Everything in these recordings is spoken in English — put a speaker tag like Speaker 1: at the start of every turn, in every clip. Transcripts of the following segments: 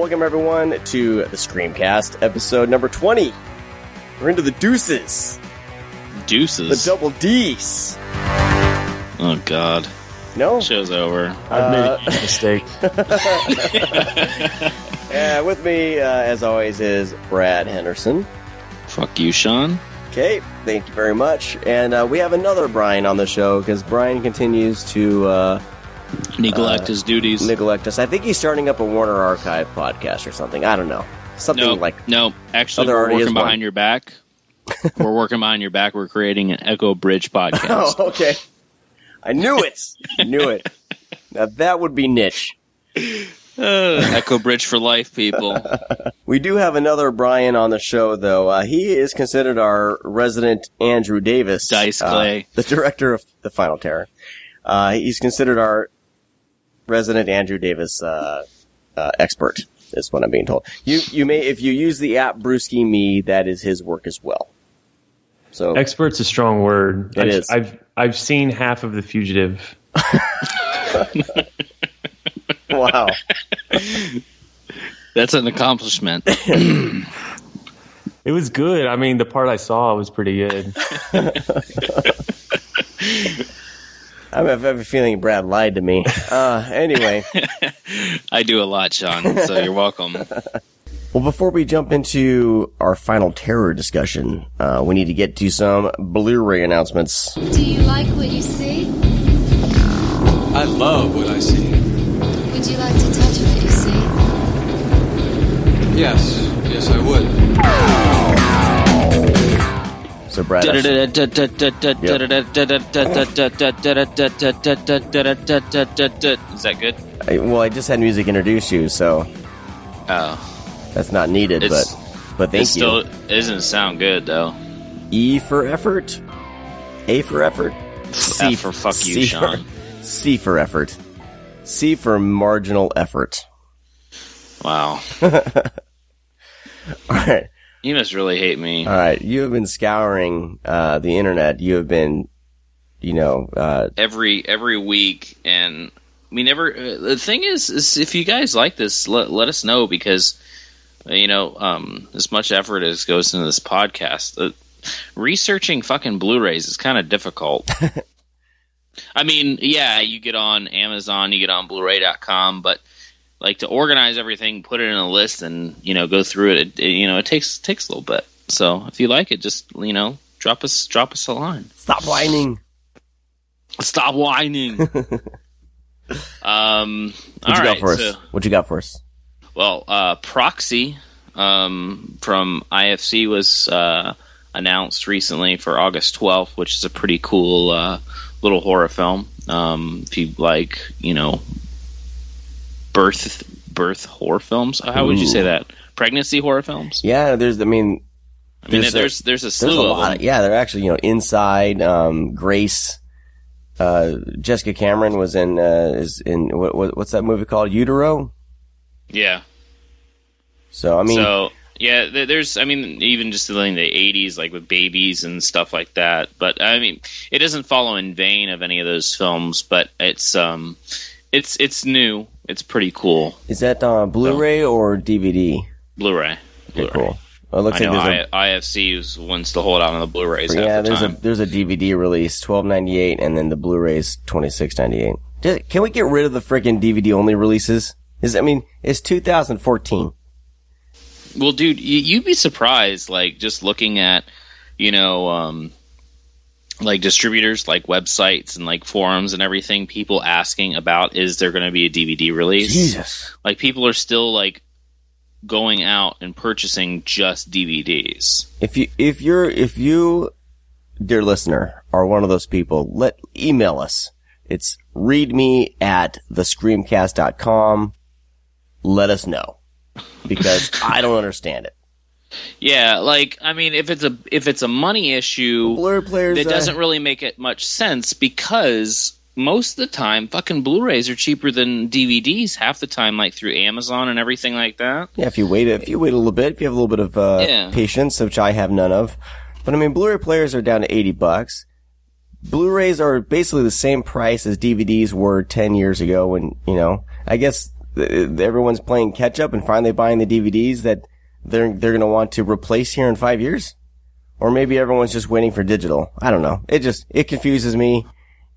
Speaker 1: welcome everyone to the ScreamCast, episode number 20. We're into the deuces.
Speaker 2: Deuces?
Speaker 1: The double D's.
Speaker 2: Oh, God.
Speaker 1: No?
Speaker 2: Show's over.
Speaker 3: I've made a mistake.
Speaker 1: With me, as always, is Brad Henderson.
Speaker 2: Fuck you, Sean.
Speaker 1: Okay, thank you very much. And we have another Brian on the show, because Brian continues to...
Speaker 2: neglect his duties.
Speaker 1: Neglect us. I think he's starting up a Warner Archive podcast or something. I don't know. Something like...
Speaker 2: No, actually, we're working behind your back. We're working behind your back. We're creating an Echo Bridge podcast.
Speaker 1: Oh, okay. I knew it. Knew it. Now that would be niche.
Speaker 2: Echo Bridge for life, people.
Speaker 1: We do have another Brian on the show, though. He is considered our resident Andrew Davis.
Speaker 2: Dice Clay.
Speaker 1: The director of The Final Terror. He's considered our resident Andrew Davis expert, is what I'm being told. You may, if you use the app Brewski Me, that is his work as well. So
Speaker 3: expert's a strong word.
Speaker 1: It is.
Speaker 3: I've seen half of The Fugitive.
Speaker 1: Wow.
Speaker 2: That's an accomplishment.
Speaker 3: It was good. I mean, the part I saw was pretty good.
Speaker 1: I have a feeling Brad lied to me. Anyway.
Speaker 2: I do a lot, Sean, so you're welcome.
Speaker 1: Well, before we jump into our final terror discussion, we need to get to some Blu-ray announcements.
Speaker 4: Do you like what you see?
Speaker 5: I love what I see.
Speaker 4: Would you like to touch what you see?
Speaker 5: Yes, I would.
Speaker 1: So, Brad,
Speaker 2: Is that good?
Speaker 1: I just had music introduce you, so that's not needed, but thank you.
Speaker 2: Still doesn't sound good, though.
Speaker 1: E for effort, A for effort, C
Speaker 2: F for fuck you, Sean.
Speaker 1: C for effort, C for marginal effort.
Speaker 2: Wow.
Speaker 1: All right.
Speaker 2: You must really hate me.
Speaker 1: All right. You have been scouring the internet. You have been,
Speaker 2: every week, and we never. The thing is if you guys like this, let us know, because as much effort as goes into this podcast, researching fucking Blu-rays is kind of difficult. I mean, yeah, you get on Amazon, you get on Blu-ray.com, but like to organize everything, put it in a list, and go through it. It takes a little bit. So if you like it, just drop us a line.
Speaker 1: Stop whining.
Speaker 2: Stop whining.
Speaker 1: What you got for us?
Speaker 2: Well, Proxy from IFC was announced recently for August 12th, which is a pretty cool little horror film. If you like, birth horror films. How would you say that? Pregnancy horror films?
Speaker 1: Yeah, there's a
Speaker 2: slew of them.
Speaker 1: Yeah, they're actually, Inside, Grace. Jessica Cameron was in what's that movie called? Utero?
Speaker 2: Yeah.
Speaker 1: So
Speaker 2: yeah, there's even just in the 80s, like with babies and stuff like that. But it doesn't follow in vein of any of those films, but it's new. It's pretty cool.
Speaker 1: Is that Blu-ray or DVD?
Speaker 2: Blu-ray.
Speaker 1: Okay, cool. Well, it looks like
Speaker 2: IFC wants to hold out on the Blu-rays.
Speaker 1: Yeah, there's a DVD release, $12.98, and then the Blu-ray's $26.98. Can we get rid of the freaking DVD only releases? It's 2014.
Speaker 2: Well, dude, you'd be surprised, like just looking at, like distributors, like websites and like forums and everything, people asking about, is there going to be a DVD release?
Speaker 1: Jesus.
Speaker 2: Like people are still like going out and purchasing just DVDs.
Speaker 1: If you, dear listener, are one of those people, email us. It's readme@thescreamcast.com. Let us know, because I don't understand it.
Speaker 2: Yeah, if it's a money issue,
Speaker 1: Blu-ray players,
Speaker 2: that doesn't really make it much sense, because most of the time, fucking Blu-rays are cheaper than DVDs half the time, like through Amazon and everything like that.
Speaker 1: Yeah, if you wait a little bit, if you have a little bit of patience, which I have none of. But Blu-ray players are down to $80. Blu-rays are basically the same price as DVDs were 10 years ago when, I guess everyone's playing catch up and finally buying the DVDs that they're going to want to replace here in 5 years? Or maybe everyone's just waiting for digital. I don't know. It confuses me.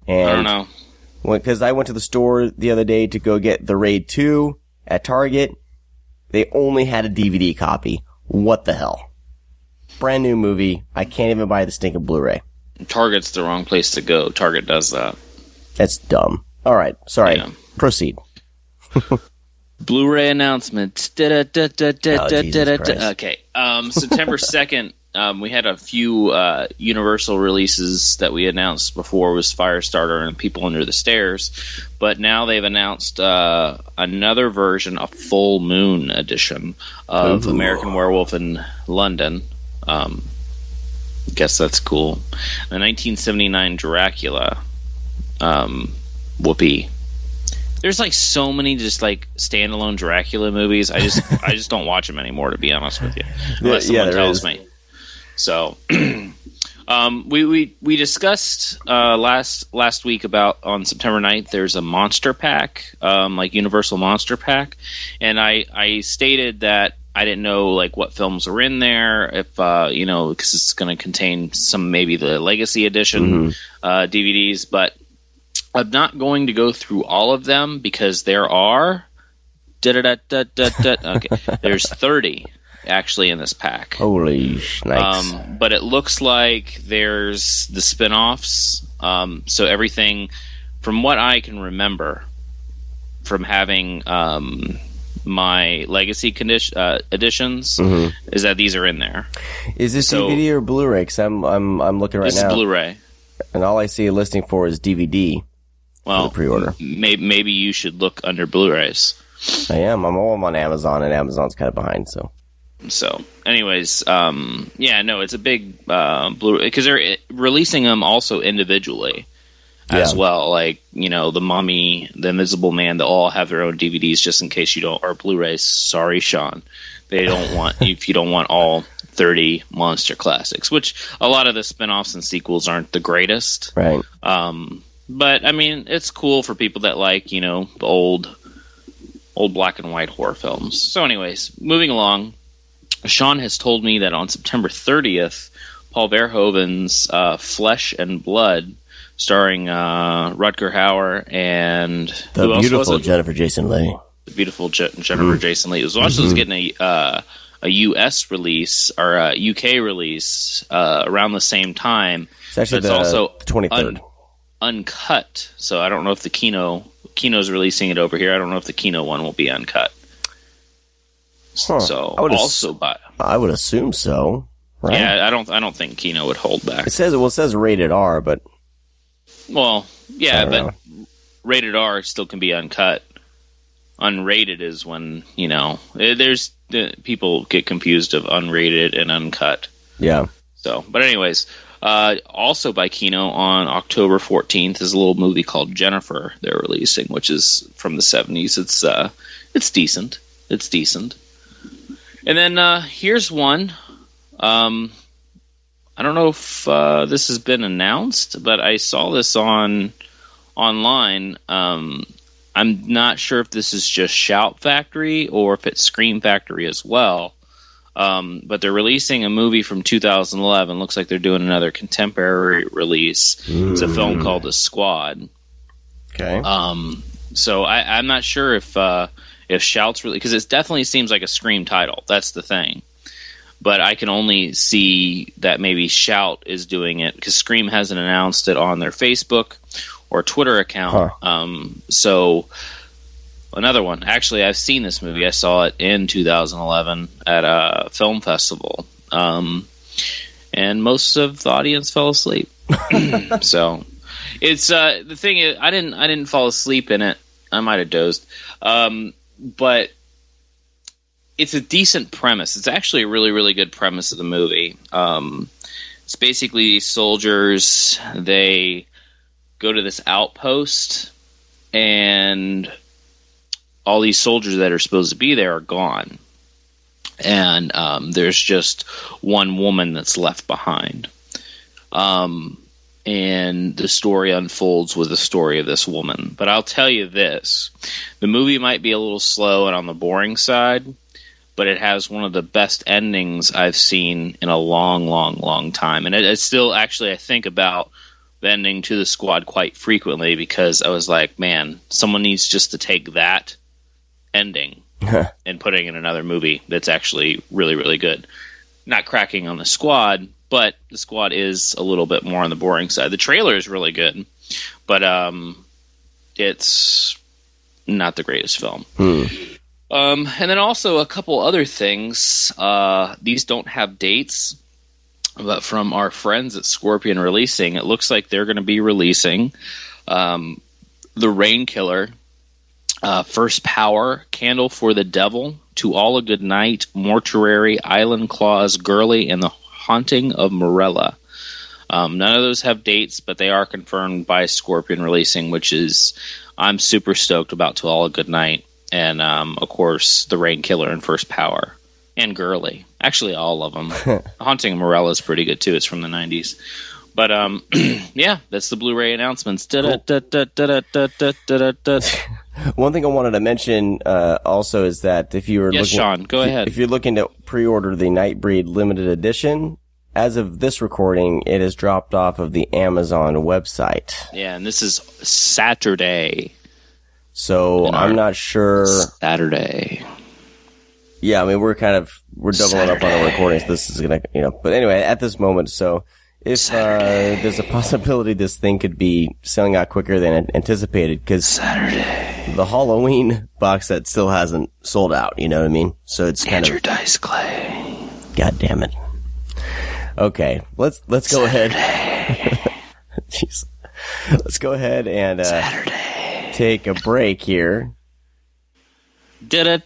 Speaker 1: And
Speaker 2: I don't know.
Speaker 1: Because I went to the store the other day to go get The Raid 2 at Target. They only had a DVD copy. What the hell? Brand new movie. I can't even buy the stinking Blu-ray.
Speaker 2: Target's the wrong place to go. Target does that.
Speaker 1: That's dumb. All right. Sorry. Yeah. Proceed.
Speaker 2: Blu-ray announcement. Okay. September 2nd, we had a few Universal releases that we announced before. Was Firestarter and People Under the Stairs. But now they've announced another version, a full moon edition of American Werewolf in London. Guess that's cool. The 1979 Dracula. Whoopee. There's like so many just like standalone Dracula movies. I just don't watch them anymore, to be honest with you, unless someone tells me. So, we discussed last week about on September 9th. There's a monster pack, like Universal Monster Pack, and I stated that I didn't know like what films are in there, if because it's going to contain some maybe the Legacy Edition DVDs, but I'm not going to go through all of them because there are there's 30 actually in this pack.
Speaker 1: Holy snakes.
Speaker 2: But it looks like there's the spin-offs. So everything from what I can remember from having my Legacy editions is that these are in there.
Speaker 1: Is this DVD or Blu-ray? Because I'm looking right now.
Speaker 2: This is Blu-ray.
Speaker 1: And all I see a listing for is DVD.
Speaker 2: Well,
Speaker 1: pre-order.
Speaker 2: Maybe you should look under Blu-rays.
Speaker 1: I am. I'm all on Amazon, and Amazon's kind of behind. So, anyways, it's a big Blu-ray because they're releasing them also individually as well. Like the Mummy, the Invisible Man, they all have their own DVDs just in case you don't, or Blu-rays. Sorry, Sean, they don't want if you don't want all 30 monster classics, which a lot of the spin-offs and sequels aren't the greatest, right?
Speaker 2: But I mean, it's cool for people that like, the old black and white horror films. So anyways, moving along, Sean has told me that on September 30th, Paul Verhoeven's Flesh and Blood, starring Rutger Hauer and
Speaker 1: the beautiful Jennifer Jason Leigh.
Speaker 2: The beautiful Jennifer Jason Leigh. It was also getting a US release or a UK release around the same time.
Speaker 1: It's actually
Speaker 2: also
Speaker 1: 23rd.
Speaker 2: Uncut, so I don't know if the Kino's releasing it over here. I don't know if the Kino one will be uncut. So
Speaker 1: I would assume so. Right?
Speaker 2: Yeah, I don't think Kino would hold back.
Speaker 1: It says rated R, but
Speaker 2: but rated R still can be uncut. Unrated is when there's people get confused of unrated and uncut.
Speaker 1: Yeah.
Speaker 2: So, but anyways. Also by Kino on October 14th is a little movie called Jennifer they're releasing, which is from the 70s. It's decent. It's decent. And then here's one. I don't know if this has been announced, but I saw this online. I'm not sure if this is just Shout Factory or if it's Scream Factory as well. But they're releasing a movie from 2011. Looks like they're doing another contemporary release. It's a film called The Squad.
Speaker 1: Okay.
Speaker 2: So I'm not sure if Shout's really, because it definitely seems like a Scream title. That's the thing. But I can only see that maybe Shout is doing it because Scream hasn't announced it on their Facebook or Twitter account. So. Another one. Actually, I've seen this movie. I saw it in 2011 at a film festival. And most of the audience fell asleep. So it's the thing is, I didn't fall asleep in it. I might have dozed. But it's a decent premise. It's actually a really, really good premise of the movie. It's basically these soldiers, they go to this outpost and all these soldiers that are supposed to be there are gone. And there's just one woman that's left behind. and the story unfolds with the story of this woman. But I'll tell you this, the movie might be a little slow and on the boring side, but it has one of the best endings I've seen in a long, long, long time. And it's still, actually, I think about the ending to The Squad quite frequently, because I was like, man, someone needs just to take that ending and putting in another movie that's actually really, really good. Not cracking on The Squad, but The Squad is a little bit more on the boring side. The trailer is really good, but it's not the greatest film. And then also a couple other things. These don't have dates, but from our friends at Scorpion Releasing, it looks like they're going to be releasing The Rain Killer, First Power, Candle for the Devil, To All a Good Night, Mortuary, Island Claws, Girly, and The Haunting of Morella. None of those have dates, but they are confirmed by Scorpion Releasing, which is, I'm super stoked about To All a Good Night. And, of course, The Rain Killer and First Power. And Girly. Actually, all of them. Haunting of Morella is pretty good, too. It's from the 90s. But, yeah, that's the Blu-ray announcements.
Speaker 1: Cool. One thing I wanted to mention also is that if you were
Speaker 2: looking, Sean, go ahead.
Speaker 1: If you're looking to pre-order the Nightbreed limited edition, as of this recording, it has dropped off of the Amazon website.
Speaker 2: Yeah, and this is Saturday.
Speaker 1: So I'm not sure.
Speaker 2: Saturday.
Speaker 1: Yeah, I mean we're doubling up on our recordings. This is gonna, But anyway, at this moment, so if there's a possibility this thing could be selling out quicker than anticipated, because the Halloween box set still hasn't sold out. You know what I mean? So it's kind
Speaker 2: Andrew Dice Clay.
Speaker 1: God damn it. Okay, let's go ahead. Jeez. Let's go ahead and take a break here. We're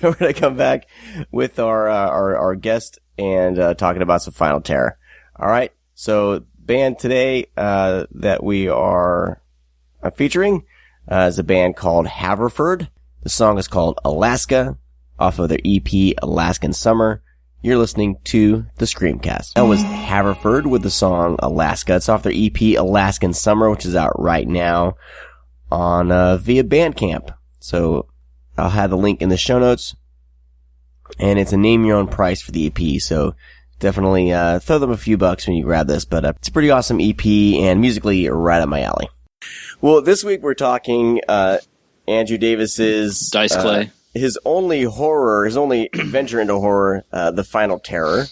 Speaker 1: gonna come back with our guest and talking about some Final Terror. All right. So band today that we are featuring is a band called Haverford. The song is called Alaska, off of their EP Alaskan Summer. You're listening to the Screamcast. That was Haverford with the song Alaska. It's off their EP Alaskan Summer, which is out right now on via Bandcamp. So I'll have the link in the show notes. And it's a name your own price for the EP. So definitely throw them a few bucks when you grab this. But it's a pretty awesome EP and musically right up my alley. Well, this week we're talking Andrew Davis's
Speaker 2: Dice Clay.
Speaker 1: His only venture into horror, The Final Terror.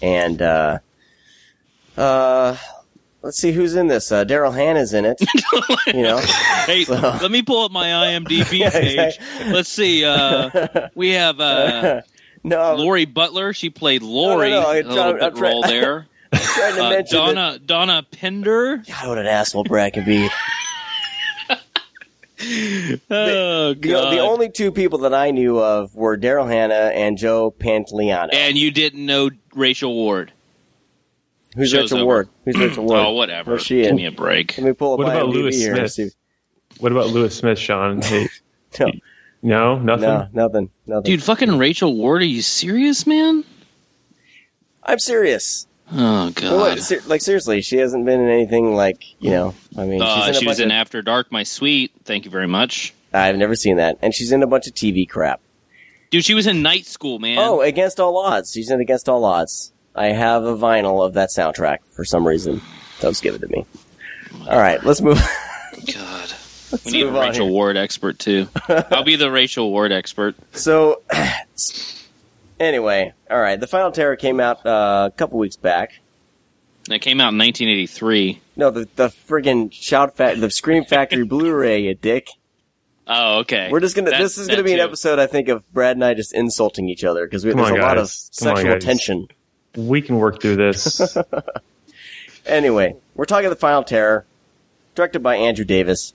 Speaker 1: And, let's see who's in this. Daryl Hannah's in it.
Speaker 2: Hey, let me pull up my IMDb page. Exactly. Let's see. We have, Lori Butler. She played Lori. Role there.
Speaker 1: I'm trying to mention
Speaker 2: Donna Pinder.
Speaker 1: God, what an asshole Brad can be. The only two people that I knew of were Daryl Hannah and Joe Pantoliano.
Speaker 2: And you didn't know Rachel Ward.
Speaker 1: Who's Rachel Ward?
Speaker 2: Oh, whatever.
Speaker 1: Where's she in?
Speaker 2: Give me a break.
Speaker 1: Let me pull up
Speaker 3: What about
Speaker 1: IMDb
Speaker 3: Lewis
Speaker 1: here.
Speaker 3: Smith? What about Lewis Smith, Sean? Hey,
Speaker 1: No,
Speaker 3: nothing?
Speaker 1: No, nothing.
Speaker 2: Dude, fucking Rachel Ward, are you serious, man?
Speaker 1: I'm serious.
Speaker 2: Oh, God.
Speaker 1: Seriously, she hasn't been in anything
Speaker 2: she was in After Dark, My Sweet. Thank you very much.
Speaker 1: I've never seen that. And she's in a bunch of TV crap.
Speaker 2: Dude, she was in Night School, man.
Speaker 1: Oh, Against All Odds. She's in Against All Odds. I have a vinyl of that soundtrack for some reason. Don't give it to me. All right, let's move.
Speaker 2: God. We need a Rachel Ward expert, too. I'll be the Rachel Ward expert.
Speaker 1: So, anyway, all right. The Final Terror came out a couple weeks back.
Speaker 2: It came out in 1983.
Speaker 1: No, the friggin' the Scream Factory Blu-ray, you dick.
Speaker 2: Oh, okay.
Speaker 1: We're just gonna. This is gonna be an episode, I think, of Brad and I just insulting each other because there's a lot of sexual tension.
Speaker 3: We can work through this.
Speaker 1: Anyway, we're talking The Final Terror, directed by Andrew Davis,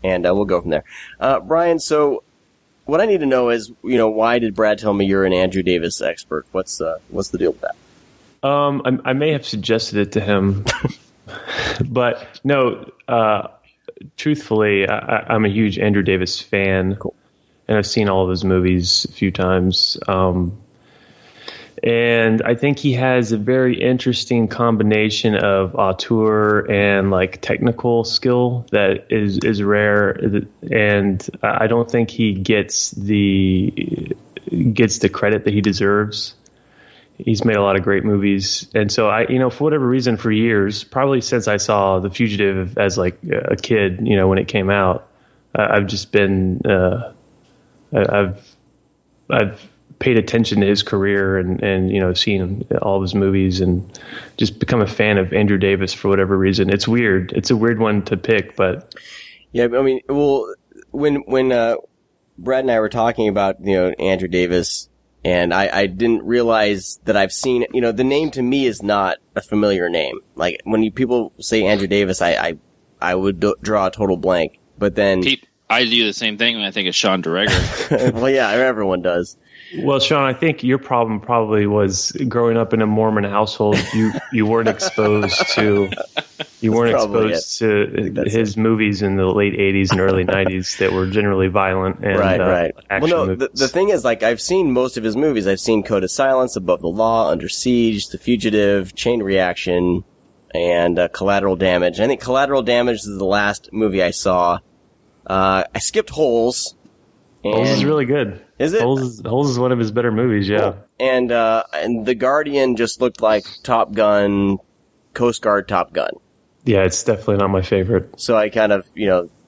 Speaker 1: and we'll go from there. Brian, so what I need to know is, why did Brad tell me you're an Andrew Davis expert? What's the deal with that?
Speaker 3: I may have suggested it to him, but no. Truthfully, I'm a huge Andrew Davis fan,
Speaker 1: cool.
Speaker 3: And I've seen all of his movies a few times. And I think he has a very interesting combination of auteur and like technical skill that is rare. And I don't think he gets the credit that he deserves. He's made a lot of great movies. And so for whatever reason, for years, probably since I saw The Fugitive as like a kid, when it came out, I've just been, I've paid attention to his career and seen all of his movies and just become a fan of Andrew Davis for whatever reason. It's weird. It's a weird one to pick, but
Speaker 1: yeah, I mean, well, when Brad and I were talking about, Andrew Davis, and I didn't realize that I've seen, the name to me is not a familiar name. Like when people say Andrew Davis, I would draw a total blank, but then
Speaker 2: I do the same thing when I think of Sean DeRegger.
Speaker 1: Well, yeah, everyone does.
Speaker 3: Well, Sean, I think your problem probably was growing up in a Mormon household. You weren't exposed to his movies in the late '80s and early '90s that were generally violent and
Speaker 1: right.
Speaker 3: Action
Speaker 1: well, no,
Speaker 3: movies.
Speaker 1: the thing is, like, I've seen most of his movies. I've seen Code of Silence, Above the Law, Under Siege, The Fugitive, Chain Reaction, and Collateral Damage. I think Collateral Damage is the last movie I saw. I skipped Holes.
Speaker 3: Holes is really good.
Speaker 1: Is it?
Speaker 3: Holes is one of his better movies, yeah.
Speaker 1: Cool. And The Guardian just looked like Top Gun, Coast Guard Top Gun.
Speaker 3: Yeah, it's definitely not my favorite.
Speaker 1: So I kind of,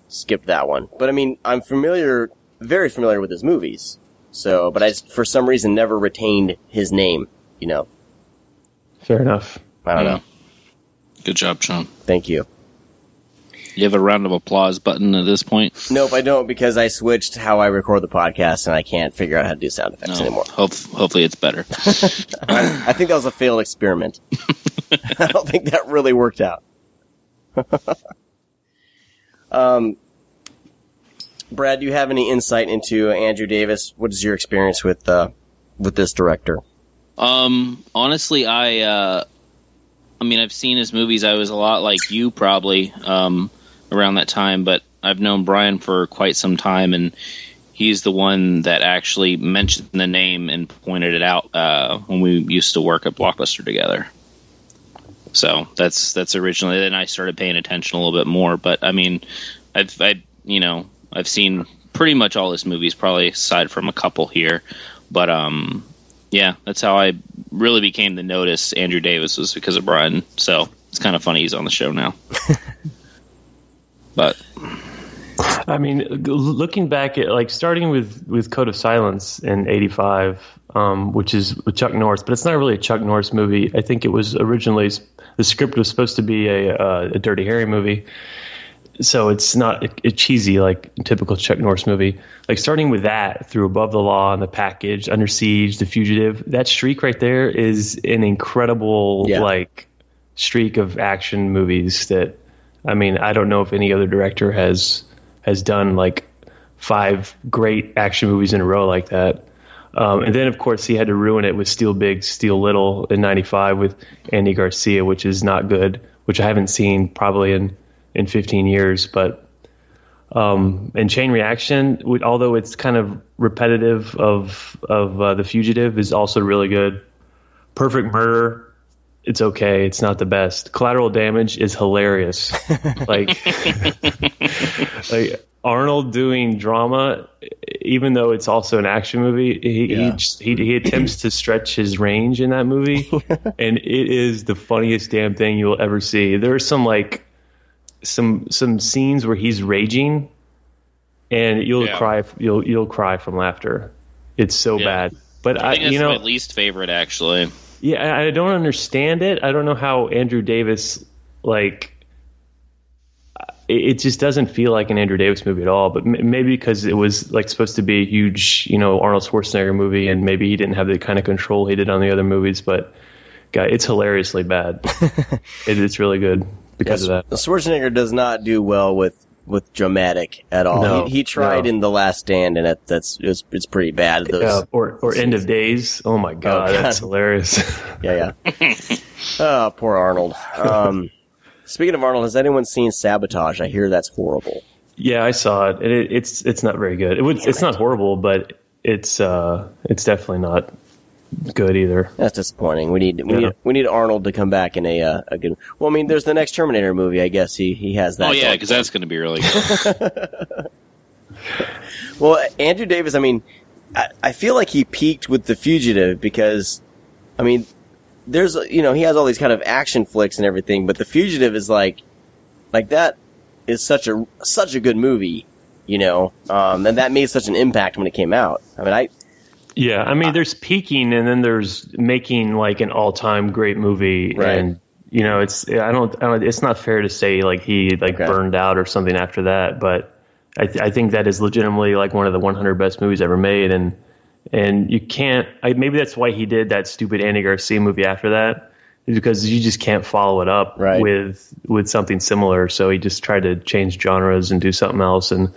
Speaker 1: skipped that one. But I mean, I'm very familiar with his movies. So, but I just, for some reason, never retained his name,
Speaker 3: Fair enough.
Speaker 1: I don't know.
Speaker 2: Good job, Sean.
Speaker 1: Thank you.
Speaker 2: You have a round of applause button at this point?
Speaker 1: Nope, I don't, because I switched how I record the podcast and I can't figure out how to do sound effects anymore.
Speaker 2: Hopefully it's better.
Speaker 1: I think that was a failed experiment. I don't think that really worked out. Brad, do you have any insight into Andrew Davis? What is your experience with this director?
Speaker 2: Honestly, I've seen his movies. I was a lot like you probably around that time, but I've known Brian for quite some time, and he's the one that actually mentioned the name and pointed it out when we used to work at Blockbuster together. So that's originally. Then I started paying attention a little bit more. But I mean, I've seen pretty much all his movies, probably aside from a couple here. But yeah, that's how I really became to notice Andrew Davis, was because of Brian. So it's kind of funny he's on the show now. But
Speaker 3: I mean, looking back at starting with Code of Silence in '85, which is with Chuck Norris, but it's not really a Chuck Norris movie. I think it was originally, the script was supposed to be a Dirty Harry movie. So it's not a cheesy, typical Chuck Norris movie. Starting with that through Above the Law and The Package, Under Siege, The Fugitive, that streak right there is an incredible, streak of action movies that, I don't know if any other director has done 5 great action movies in a row like that. And then, of course, he had to ruin it with Steal Big, Steal Little in '95 with Andy Garcia, which is not good, which I haven't seen probably in 15 years, but and Chain Reaction, although it's kind of repetitive of The Fugitive, is also really good. Perfect Murder, it's okay, it's not the best. Collateral Damage is hilarious. Arnold doing drama, even though it's also an action movie, he attempts to stretch his range in that movie, and it is the funniest damn thing you'll ever see. There are some some scenes where he's raging, and you'll cry from laughter. It's so bad. But
Speaker 2: I think that's my least favorite, actually.
Speaker 3: Yeah, I don't understand it. I don't know how Andrew Davis it just doesn't feel like an Andrew Davis movie at all. But maybe because it was supposed to be a huge Arnold Schwarzenegger movie, and maybe he didn't have the kind of control he did on the other movies. But God, it's hilariously bad. It's really good because of that.
Speaker 1: Schwarzenegger does not do well with dramatic at all.
Speaker 3: No,
Speaker 1: he tried in The Last Stand, and it's pretty bad.
Speaker 3: Or End of Days. Oh my God, that's hilarious.
Speaker 1: Yeah. Oh, poor Arnold. Speaking of Arnold, has anyone seen Sabotage? I hear that's horrible.
Speaker 3: Yeah, I saw it. It's not very good. It's not horrible, but it's definitely not good either.
Speaker 1: That's disappointing. We need Arnold to come back in a good. Well, I mean, there's the next Terminator movie. I guess he has that.
Speaker 2: Oh yeah, because that's going to be really good.
Speaker 1: Well, Andrew Davis. I mean, I feel like he peaked with The Fugitive because, I mean, there's he has all these kind of action flicks and everything, but The Fugitive is like that is such a good movie, and that made such an impact when it came out. I mean,
Speaker 3: there's peaking, and then there's making like an all-time great movie,
Speaker 1: right.
Speaker 3: And it's not fair to say like he burned out or something after that, but I think that is legitimately like one of the 100 best movies ever made, and you can't. Maybe that's why he did that stupid Andy Garcia movie after that, is because you just can't follow it up
Speaker 1: right.
Speaker 3: with something similar. So he just tried to change genres and do something else, and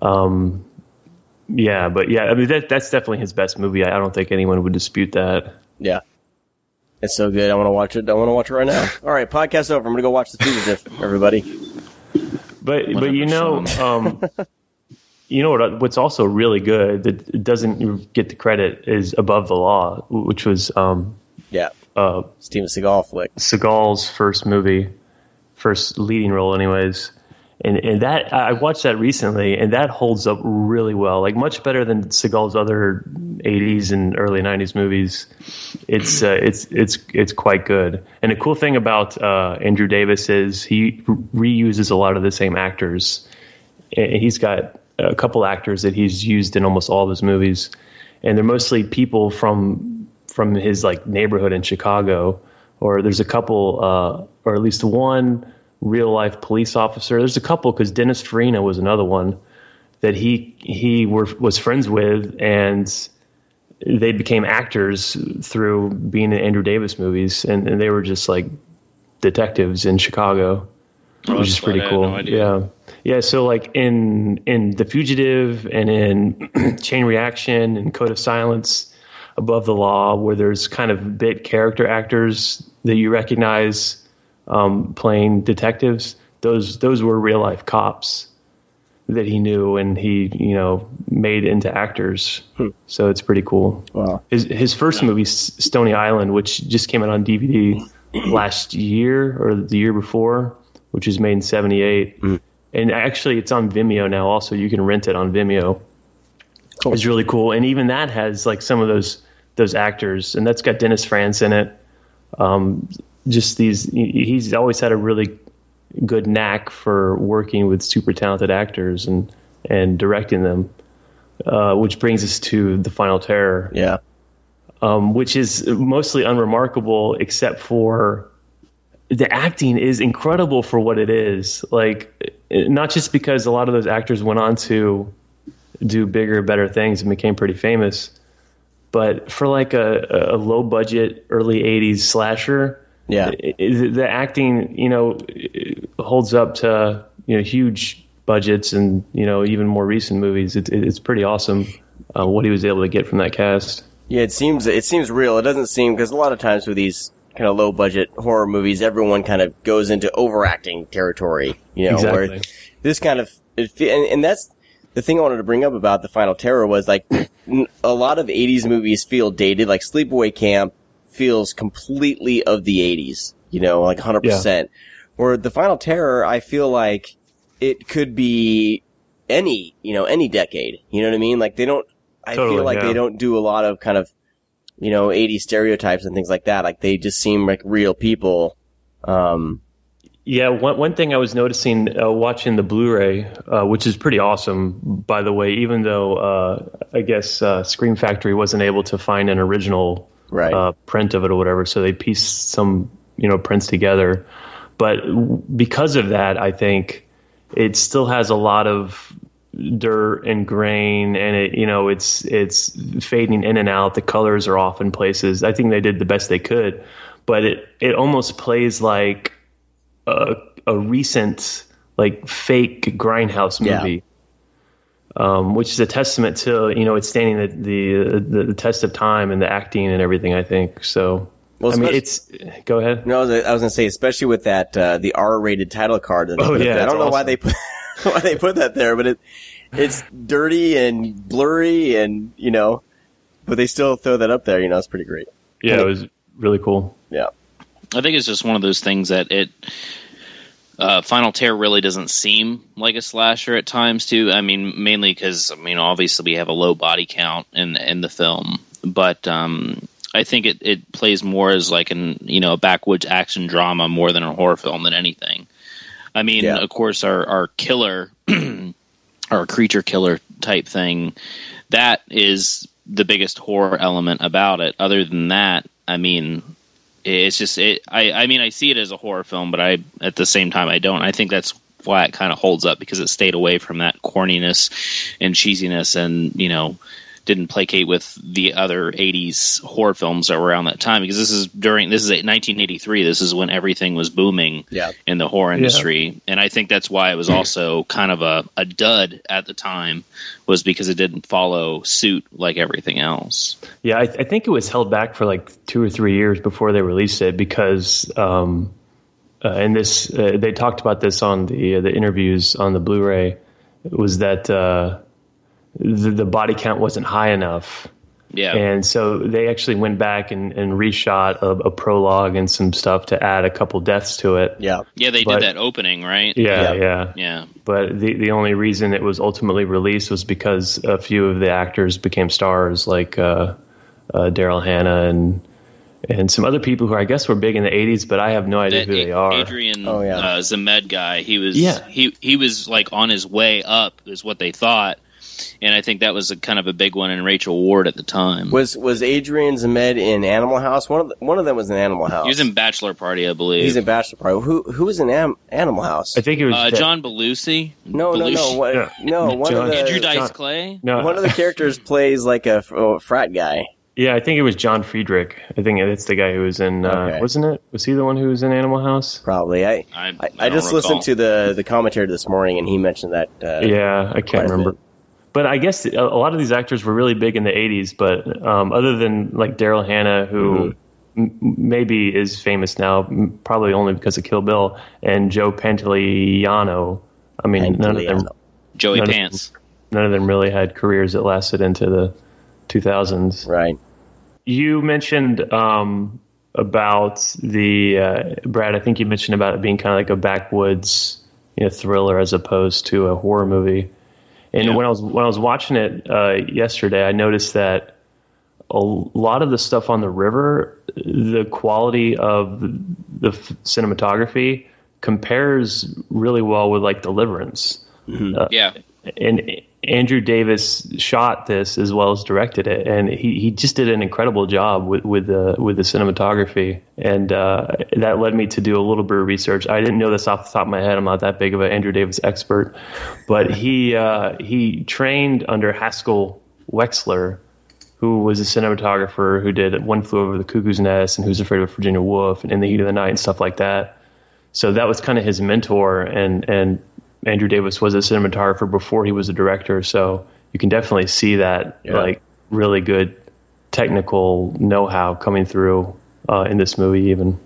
Speaker 3: I mean that's definitely his best movie. I don't think anyone would dispute that.
Speaker 1: Yeah, it's so good. I want to watch it. I want to watch it right now. All right, podcast over. I'm gonna go watch The Fugitive, everybody.
Speaker 3: But what's also really good that doesn't get the credit is Above the Law, which was
Speaker 1: Steven Seagal flick.
Speaker 3: Seagal's first leading role, anyways. And that I watched that recently, and that holds up really well, like much better than Seagal's other 80s and early 90s movies. It's quite good. And the cool thing about Andrew Davis is he reuses a lot of the same actors. He's got a couple actors that he's used in almost all of his movies, and they're mostly people from his like neighborhood in Chicago. Or there's a couple, or at least one real life police officer. There's a couple because Dennis Farina was another one that he was friends with, and they became actors through being in Andrew Davis movies, and they were just like detectives in Chicago, which is pretty cool. Yeah. So like in The Fugitive and in Chain Reaction and Code of Silence, Above the Law, where there's kind of bit character actors that you recognize playing detectives, those were real life cops that he knew, and he made into actors. So it's pretty cool.
Speaker 1: Wow.
Speaker 3: His first movie, Stony Island, which just came out on DVD last year or the year before, which was made in 1978. And actually it's on Vimeo now also. You can rent it on Vimeo. Cool. It's really cool. And even that has like some of those actors, and that's got Dennis Franz in it. He's always had a really good knack for working with super talented actors and directing them, which brings us to The Final Terror.
Speaker 1: Yeah.
Speaker 3: Which is mostly unremarkable, except for the acting is incredible for what it is. Like, not just because a lot of those actors went on to do bigger, better things and became pretty famous, but for like a low budget early 80s slasher, yeah, the acting, holds up to, huge budgets and, even more recent movies. It's pretty awesome what he was able to get from that cast.
Speaker 1: Yeah, it seems real. It doesn't seem, because a lot of times with these kind of low budget horror movies, everyone kind of goes into overacting territory,
Speaker 3: exactly.
Speaker 1: Where this kind of, and that's the thing I wanted to bring up about The Final Terror was like a lot of 80s movies feel dated, like Sleepaway Camp feels completely of the 80s, like 100%. Yeah. Where The Final Terror, I feel like it could be any decade, you know what I mean? Like they don't, I feel like they don't do a lot of kind of, 80s stereotypes and things like that. Like they just seem like real people.
Speaker 3: Yeah, one thing I was noticing watching the Blu-ray, which is pretty awesome, by the way, even though I guess Scream Factory wasn't able to find an original print of it or whatever, so they pieced some prints together. But because of that, I think it still has a lot of dirt and grain, and it's fading in and out. The colors are off in places. I think they did the best they could, but it almost plays like a recent like fake grindhouse movie, which is a testament to it's standing the test of time and the acting and everything. I think so. Well, I mean, go ahead.
Speaker 1: No, I was gonna say, especially with that the R-rated title card. That I don't know why they put that there, but it's dirty and blurry and but they still throw that up there. It's pretty great.
Speaker 3: Yeah, it was really cool.
Speaker 1: Yeah.
Speaker 2: I think it's just one of those things that Final Tear really doesn't seem like a slasher at times, too. I mean, mainly because, obviously we have a low body count in the film, but I think it plays more as like a backwoods action drama more than a horror film than anything. I mean, Of course, our killer, our creature killer type thing, that is the biggest horror element about it. Other than that, it's just I see it as a horror film, but at the same time I don't. I think that's why it kind of holds up, because it stayed away from that corniness and cheesiness, and didn't placate with the other 80s horror films that were around that time, because this is 1983. This is when everything was booming in the horror industry. And I think that's why it was also kind of a dud at the time, was because it didn't follow suit like everything else.
Speaker 3: Yeah, I think it was held back for like 2 or 3 years before they released it, because they talked about this on the interviews on the Blu-ray, was that the body count wasn't high enough. Yeah. And so they actually went back and reshot a prologue and some stuff to add a couple deaths to it.
Speaker 2: Yeah. Yeah, they did that opening, right?
Speaker 3: Yeah. But the only reason it was ultimately released was because a few of the actors became stars, like Daryl Hannah and some other people who I guess were big in the 80s, but I have no idea who they are.
Speaker 2: Adrian Zamed guy, he was like on his way up, is what they thought. And I think that was kind of a big one in Rachel Ward at the time.
Speaker 1: Was Adrian Zamed in Animal House? One of them was in Animal House.
Speaker 2: He was in Bachelor Party, I believe.
Speaker 1: He's in Bachelor Party. Who was in Animal House?
Speaker 3: I think it was
Speaker 2: John Belushi.
Speaker 1: No.
Speaker 2: Andrew Dice Clay.
Speaker 1: No, one of the characters plays like a frat guy.
Speaker 3: Yeah, I think it was John Friedrich. I think it's the guy who was in. Wasn't it? Was he the one who was in Animal House?
Speaker 1: Probably. I just listened to the commentary this morning, and he mentioned that.
Speaker 3: I can't remember. But I guess a lot of these actors were really big in the 80s, but other than like Daryl Hannah, who maybe is famous now, probably only because of Kill Bill, and Joe Pantoliano, none of them...
Speaker 2: Joey Pants.
Speaker 3: None of them really had careers that lasted into the 2000s.
Speaker 1: Right.
Speaker 3: You mentioned about the... Brad, I think you mentioned about it being kind of like a backwoods thriller as opposed to a horror movie. And when I was watching it yesterday, I noticed that a lot of the stuff on the river, the quality of the cinematography compares really well with like Deliverance.
Speaker 2: Mm-hmm.
Speaker 3: And Andrew Davis shot this as well as directed it, and he just did an incredible job with the cinematography, and that led me to do a little bit of research. I didn't know this off the top of my head. I'm not that big of an Andrew Davis expert, but he trained under Haskell Wexler, who was a cinematographer who did One Flew Over the Cuckoo's Nest and Who's Afraid of Virginia Woolf and In the Heat of the Night and stuff like that. So that was kind of his mentor, and Andrew Davis was a cinematographer before he was a director, so you can definitely see that like really good technical know-how coming through in this movie even.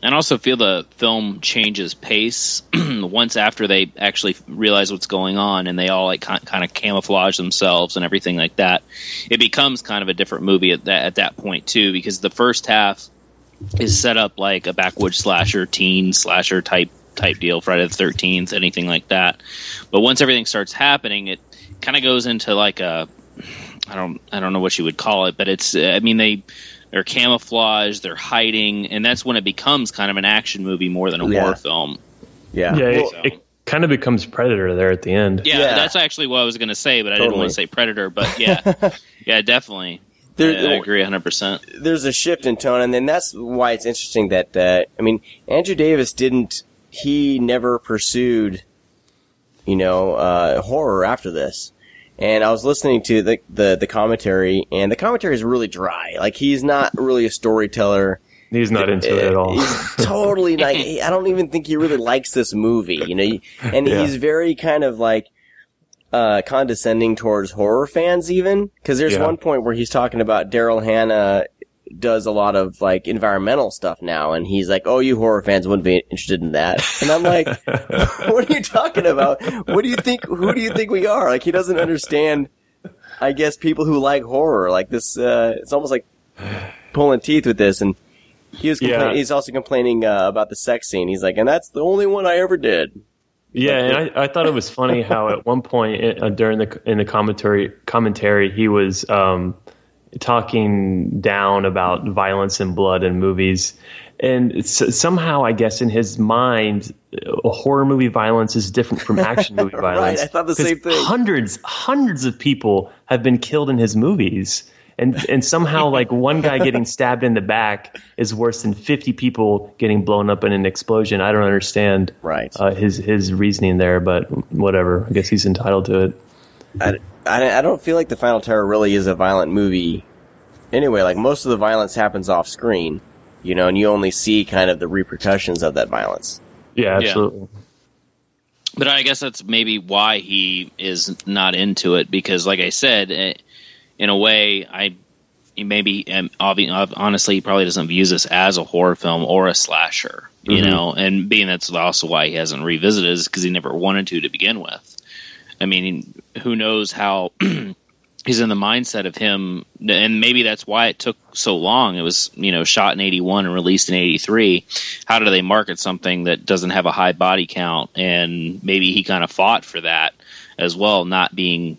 Speaker 2: And also feel the film changes pace once after they actually realize what's going on, and they all like kind of camouflage themselves and everything like that. It becomes kind of a different movie at that point too, because the first half is set up like a backwoods slasher, teen slasher type deal, Friday the 13th, anything like that. But once everything starts happening, it kind of goes into like a, I don't know what you would call it, but it's, they're camouflaged, they're hiding, and that's when it becomes kind of an action movie more than a horror film.
Speaker 1: Yeah.
Speaker 3: It kind of becomes Predator there at the end.
Speaker 2: Yeah, that's actually what I was going to say, but I didn't want to say Predator, but yeah, definitely. I agree 100%.
Speaker 1: There's a shift in tone, and then that's why it's interesting that, Andrew Davis he never pursued, horror after this. And I was listening to the commentary, and the commentary is really dry. Like, he's not really a storyteller.
Speaker 3: He's not into it at all.
Speaker 1: He's totally like, I don't even think he really likes this movie, and he's very kind of like, condescending towards horror fans even. Cause there's one point where he's talking about Daryl Hannah does a lot of like environmental stuff now, and he's like, "Oh, you horror fans wouldn't be interested in that." And I'm like, "What are you talking about? What do you think? Who do you think we are?" Like, he doesn't understand I guess people who like horror, like this, it's almost like pulling teeth with this. And he's also complaining about the sex scene. He's like, and that's the only one I ever did.
Speaker 3: Yeah, and I thought it was funny how at one point during the commentary he was talking down about violence and blood in movies, and somehow I guess in his mind, a horror movie violence is different from action movie violence.
Speaker 1: Right, I thought the same thing.
Speaker 3: Hundreds of people have been killed in his movies. And somehow, like, one guy getting stabbed in the back is worse than 50 people getting blown up in an explosion. I don't understand his reasoning there, but whatever. I guess he's entitled to it.
Speaker 1: I don't feel like The Final Terror really is a violent movie. Anyway, like, most of the violence happens off screen, you know, and you only see kind of the repercussions of that violence.
Speaker 3: Yeah, absolutely. Yeah.
Speaker 2: But I guess that's maybe why he is not into it, because, like I said, in a way, honestly, he probably doesn't view this as a horror film or a slasher, you know, and being that's also why he hasn't revisited is because he never wanted to begin with. I mean, who knows how he's in the mindset of him, and maybe that's why it took so long. It was, you know, shot in 81 and released in 83. How do they market something that doesn't have a high body count? And maybe he kind of fought for that as well, not being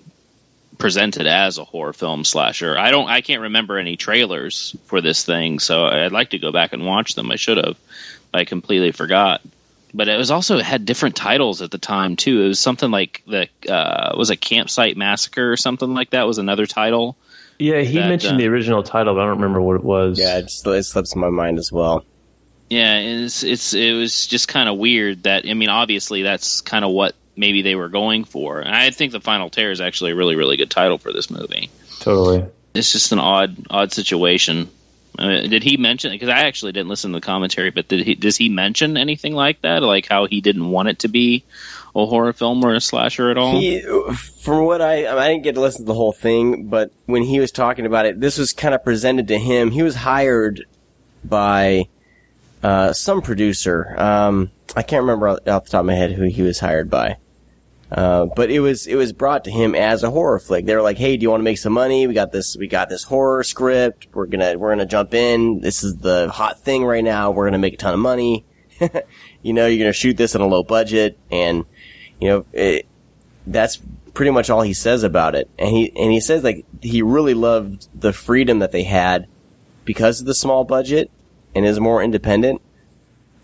Speaker 2: presented as a horror film slasher. I can't remember any trailers for this thing, so I'd like to go back and watch them. I should have. I completely forgot. But it had different titles at the time too. It was something like was a Campsite Massacre or something like that was another title.
Speaker 3: Yeah, he mentioned the original title, but I don't remember what it was.
Speaker 1: Yeah, it slips in my mind as well.
Speaker 2: Yeah, it was just kind of weird that, I mean, obviously that's kind of what maybe they were going for. And I think The Final Terror is actually a really, really good title for this movie.
Speaker 3: Totally.
Speaker 2: It's just an odd situation. I mean, did he mention, because I actually didn't listen to the commentary, but does he mention anything like that? Like how he didn't want it to be a horror film or a slasher at all?
Speaker 1: From what I didn't get to listen to the whole thing, but when he was talking about it, this was kind of presented to him. He was hired by some producer. I can't remember off the top of my head who he was hired by. But it was brought to him as a horror flick. They were like, "Hey, do you want to make some money? We got this horror script. We're gonna jump in. This is the hot thing right now. We're gonna make a ton of money. You know, you're gonna shoot this on a low budget." And, you know, that's pretty much all he says about it. And he says, like, he really loved the freedom that they had because of the small budget and is more independent.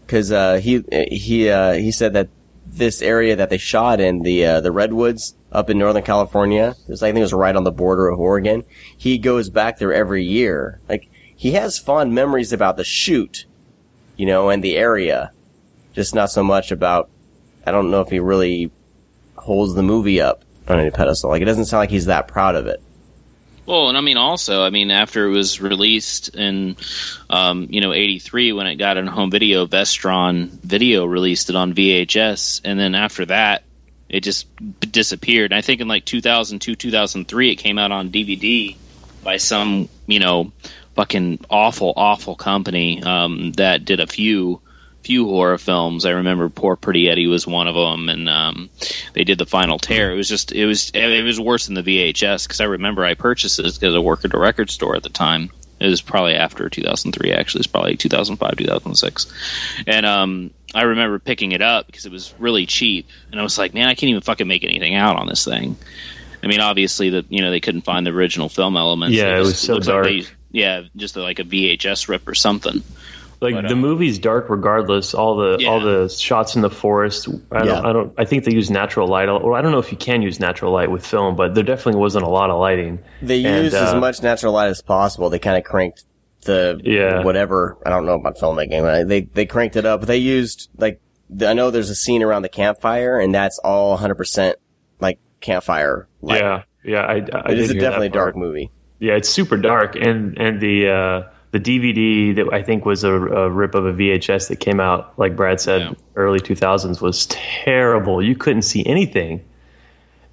Speaker 1: Cause, he said that this area that they shot in, the Redwoods up in Northern California, I think it was right on the border of Oregon. He goes back there every year. Like, he has fond memories about the shoot, you know, and the area. Just not so much about, I don't know if he really holds the movie up on any pedestal. Like, it doesn't sound like he's that proud of it.
Speaker 2: Well, and I mean, also, after it was released in, 83, when it got on home video, Vestron Video released it on VHS, and then after that, it just disappeared. And I think in like 2002, 2003, it came out on DVD by some, fucking awful company that did a few horror films. I remember Poor Pretty Eddie was one of them, and they did The Final Terror. It was worse than the VHS, because I remember I purchased it because I worked at a record store at the time. It was probably after 2003, actually. It's probably 2005, 2006. And I remember picking it up because it was really cheap, and I was like, man, I can't even fucking make anything out on this thing. I mean, obviously, they couldn't find the original film elements.
Speaker 3: Yeah, it was so dark.
Speaker 2: Just like a VHS rip or something.
Speaker 3: Like, the movie's dark regardless. All the shots in the forest. I think they use natural light. Well, I don't know if you can use natural light with film, but there definitely wasn't a lot of lighting.
Speaker 1: They used as much natural light as possible. They kind of cranked whatever. I don't know about filmmaking. They cranked it up. They used, like, I know there's a scene around the campfire, and that's all 100% like campfire light.
Speaker 3: Yeah.
Speaker 1: It is definitely a dark movie.
Speaker 3: Yeah, it's super dark, and the DVD that I think was a rip of a VHS that came out, like Brad said, early 2000s, was terrible. You couldn't see anything.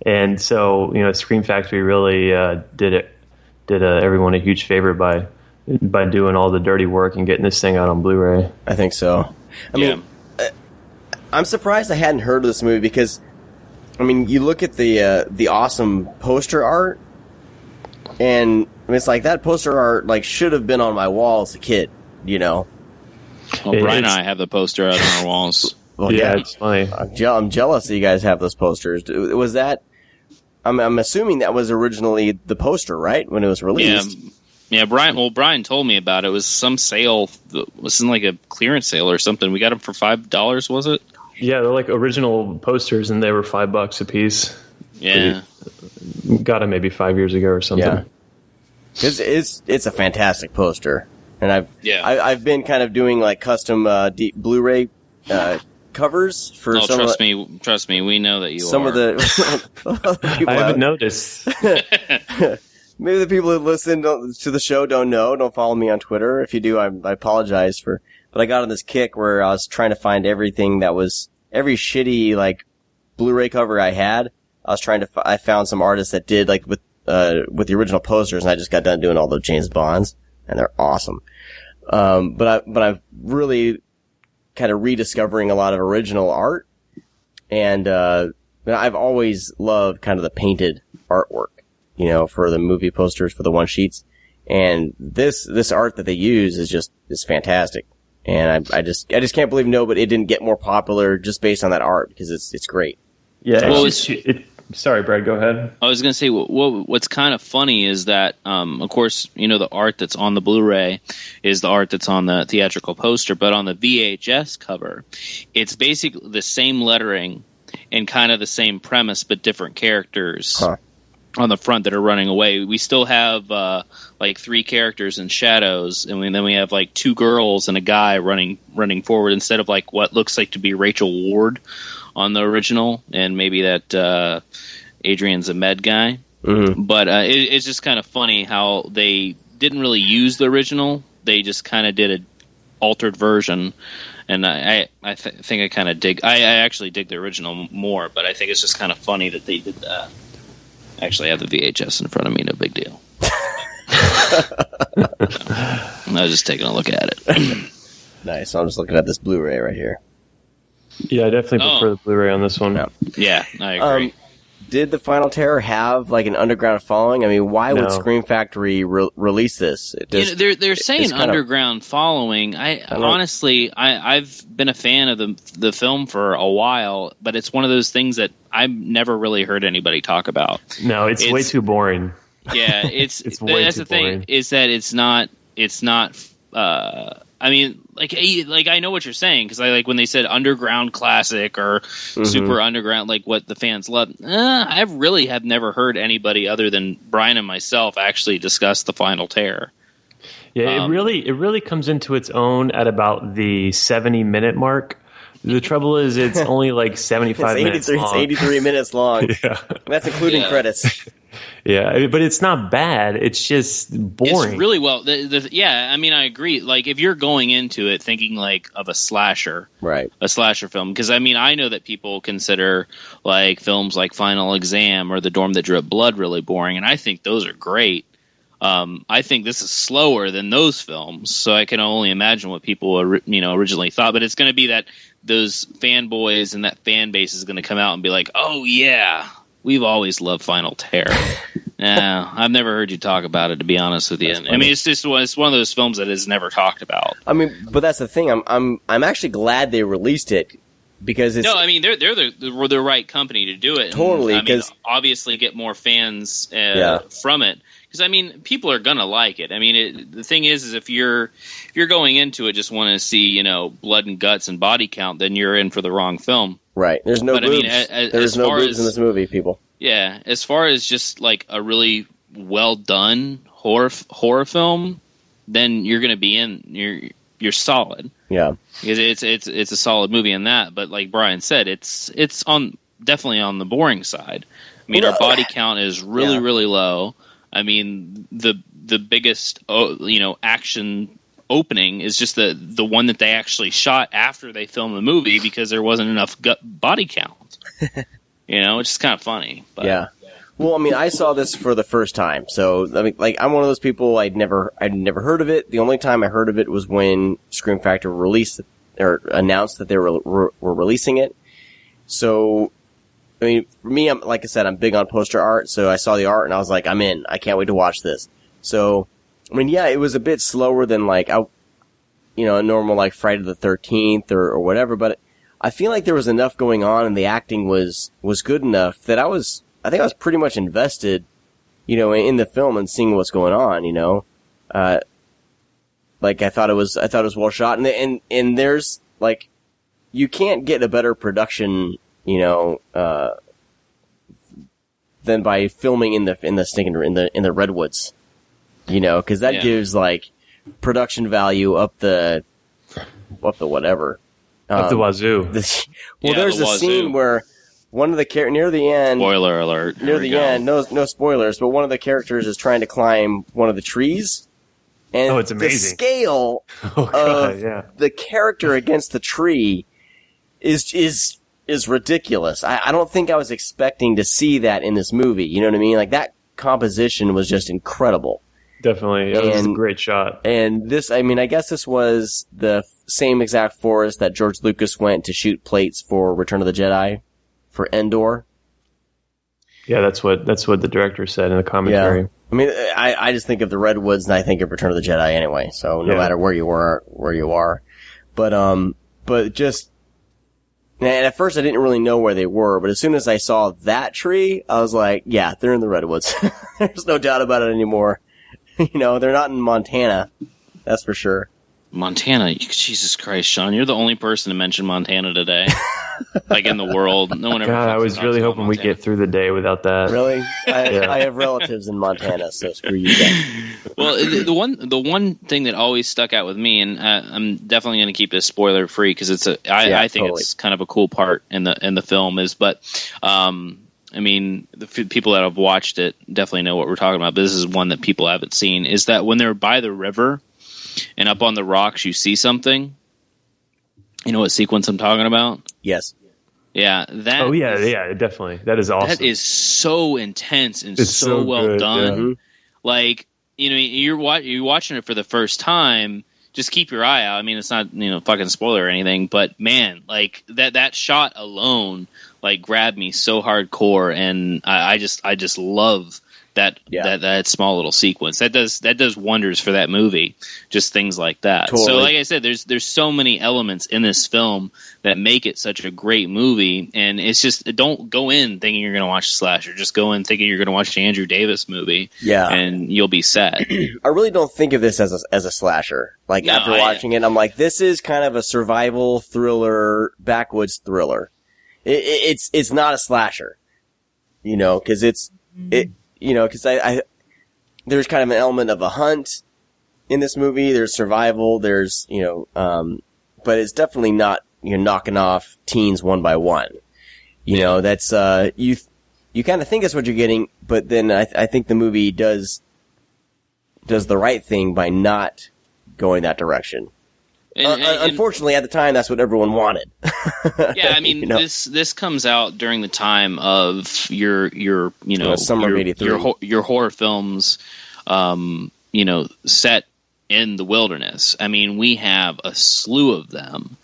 Speaker 3: And so, Scream Factory really did everyone a huge favor by doing all the dirty work and getting this thing out on Blu-ray.
Speaker 1: I think so. I mean, I'm surprised I hadn't heard of this movie because, I mean, you look at the awesome poster art, And it's like that poster art like should have been on my wall as a kid, you know.
Speaker 2: Well, Brian and I have the poster out on our walls.
Speaker 1: Well,
Speaker 3: yeah, it's funny.
Speaker 1: I'm jealous that you guys have those posters. Was that? I'm assuming that was originally the poster, right? When it was released.
Speaker 2: Yeah. Brian told me about it. It was some sale. It was in like a clearance sale or something. We got them for $5. Was it?
Speaker 3: Yeah, they're like original posters, and they were $5 a piece.
Speaker 2: Yeah.
Speaker 3: Got them maybe 5 years ago or something.
Speaker 1: Yeah. It's a fantastic poster, and I've been kind of doing like custom Blu-ray covers for some.
Speaker 2: Trust me, we know that you
Speaker 1: some
Speaker 2: are.
Speaker 1: of the people
Speaker 3: I haven't noticed.
Speaker 1: Maybe the people who listen to the show don't follow me on Twitter. If you do, I apologize but I got on this kick where I was trying to find everything that was every shitty like Blu-ray cover I had. I found some artists that did like with the original posters, and I just got done doing all the James Bonds, and they're awesome. But I've really kind of rediscovering a lot of original art, and I've always loved kind of the painted artwork, you know, for the movie posters, for the one sheets, and this art that they use is fantastic, and I just can't believe it didn't get more popular just based on that art, because it's great.
Speaker 3: Yeah.
Speaker 2: Well,
Speaker 3: sorry, Brad, go ahead.
Speaker 2: I was going to say, what's kind of funny is that, of course, you know, the art that's on the Blu-ray is the art that's on the theatrical poster, but on the VHS cover, it's basically the same lettering and kind of the same premise, but different characters on the front that are running away. We still have like 3 characters in shadows, and then we have like 2 girls and a guy running forward instead of like what looks like to be Rachel Ward on the original, and maybe that Adrian Zemed guy. Mm-hmm. But it's just kind of funny how they didn't really use the original. They just kind of did an altered version. And I think I kind of dig... I actually dig the original more, but I think it's just kind of funny that they did that. I actually have the VHS in front of me, no big deal. I was just taking a look at it.
Speaker 1: Nice. I'm just looking at this Blu-ray right here.
Speaker 3: Yeah, I definitely prefer the Blu-ray on this one.
Speaker 2: Yeah, I agree.
Speaker 1: Did the Final Terror have like an underground following? I mean, why would Scream Factory release this?
Speaker 2: They're saying underground following. Honestly, I've been a fan of the film for a while, but it's one of those things that I've never really heard anybody talk about.
Speaker 3: No, it's way too boring.
Speaker 2: Yeah, it's
Speaker 3: way
Speaker 2: that's
Speaker 3: too
Speaker 2: the thing
Speaker 3: boring.
Speaker 2: is that it's not. I mean, like I know what you're saying, because I like when they said underground classic or super underground, like what the fans love. I really have never heard anybody other than Brian and myself actually discuss the Final Terror.
Speaker 3: Yeah, it really comes into its own at about the 70-minute mark. The trouble is, it's only like 75 minutes long.
Speaker 1: It's 83 minutes long.
Speaker 3: Yeah.
Speaker 1: That's including credits.
Speaker 3: Yeah, but it's not bad. It's just boring.
Speaker 2: It's really well. Yeah, I mean, I agree. Like, if you're going into it thinking like of a slasher,
Speaker 1: right?
Speaker 2: A slasher film, because I mean, I know that people consider like films like Final Exam or The Dorm That Dripped Blood really boring, and I think those are great. I think this is slower than those films, so I can only imagine what people originally thought. But it's going to be that those fanboys and that fan base is going to come out and be like, "Oh yeah, we've always loved Final Terror." I've never heard you talk about it, to be honest with you. I mean, it's one of those films that is never talked about.
Speaker 1: I mean, but that's the thing. I'm actually glad they released it, because it's...
Speaker 2: No, I mean, they're the right company to do it.
Speaker 1: Totally,
Speaker 2: because obviously get more fans from it. Because I mean, people are gonna like it. I mean, the thing is if you're going into it just want to see blood and guts and body count, then you're in for the wrong film.
Speaker 1: Right. There's no boobs. I mean, there's no boobs in this movie, people.
Speaker 2: Yeah, as far as just like a really well done horror film, then you're gonna be in. You're solid.
Speaker 1: Yeah,
Speaker 2: because it's a solid movie in that. But like Brian said, it's definitely on the boring side. I mean, our body count is really low. I mean, the biggest action opening is just the one that they actually shot after they filmed the movie, because there wasn't enough body count. Which is kind of funny. But. Yeah.
Speaker 1: Well, I mean, I saw this for the first time, so I mean, like, I'm one of those people. I'd never heard of it. The only time I heard of it was when Scream Factory released or announced that they were releasing it. So I mean, for me, like I said, I'm big on poster art, so I saw the art and I was like, I'm in. I can't wait to watch this. So, I mean, yeah, it was a bit slower than like, a normal like Friday the 13th or whatever, but I feel like there was enough going on and the acting was good enough that I think I was pretty much invested, in the film and seeing what's going on, like I thought it was well shot, and there's like, you can't get a better production, than by filming in the redwoods, because that gives like production value up the whatever,
Speaker 3: up the wazoo.
Speaker 1: There's a scene where one of the near the end.
Speaker 2: Spoiler alert!
Speaker 1: Near the end, no spoilers, but one of the characters is trying to climb one of the trees. And
Speaker 3: it's amazing.
Speaker 1: The scale of the character against the tree is ridiculous. I don't think I was expecting to see that in this movie. You know what I mean? Like, that composition was just incredible.
Speaker 3: Definitely. It was a great shot.
Speaker 1: And this, I mean, I guess this was the same exact forest that George Lucas went to shoot plates for Return of the Jedi for Endor.
Speaker 3: Yeah, that's what the director said in the commentary.
Speaker 1: Yeah. I mean, I just think of the redwoods and I think of Return of the Jedi anyway. So no matter where you are, but just, and at first I didn't really know where they were, but as soon as I saw that tree, I was like, yeah, they're in the redwoods. There's no doubt about it anymore. They're not in Montana. That's for sure.
Speaker 2: Montana, Jesus Christ, Sean, you're the only person to mention Montana today. Like, in the world, no one ever.
Speaker 3: God, I was really hoping we get through the day without that.
Speaker 1: Really, I have relatives in Montana, so screw you guys.
Speaker 2: Well, the one thing that always stuck out with me, and I'm definitely going to keep this spoiler free because I think totally. It's kind of a cool part in the film I mean, the people that have watched it definitely know what we're talking about, but this is one that people haven't seen, is that when they're by the river and up on the rocks you see something. You know what sequence I'm talking about?
Speaker 1: Yes.
Speaker 2: Yeah. That.
Speaker 3: Oh yeah, definitely. That is awesome.
Speaker 2: That is so intense and so well good, done. Yeah. Like, you're watching it for the first time. Just keep your eye out. I mean, it's not fucking spoiler or anything, but man, like that shot alone, like, grabbed me so hardcore, and I just love that small little sequence. That does wonders for that movie. Just things like that. Totally. So, like I said, there's so many elements in this film that make it such a great movie, and it's just, don't go in thinking you're going to watch a slasher. Just go in thinking you're going to watch the Andrew Davis movie, and you'll be set.
Speaker 1: I really don't think of this as a slasher. Like, after watching it, I'm like, this is kind of a survival thriller, backwoods thriller. It's not a slasher, because because there's kind of an element of a hunt in this movie. There's survival. There's, but it's definitely not, knocking off teens one by one. That's, you kind of think that's what you're getting, but then I think the movie does the right thing by not going that direction. Unfortunately, at the time, that's what everyone wanted.
Speaker 2: Yeah, I mean, this comes out during the time of your
Speaker 1: summer of '83,
Speaker 2: your horror films, set in the wilderness. I mean, we have a slew of them,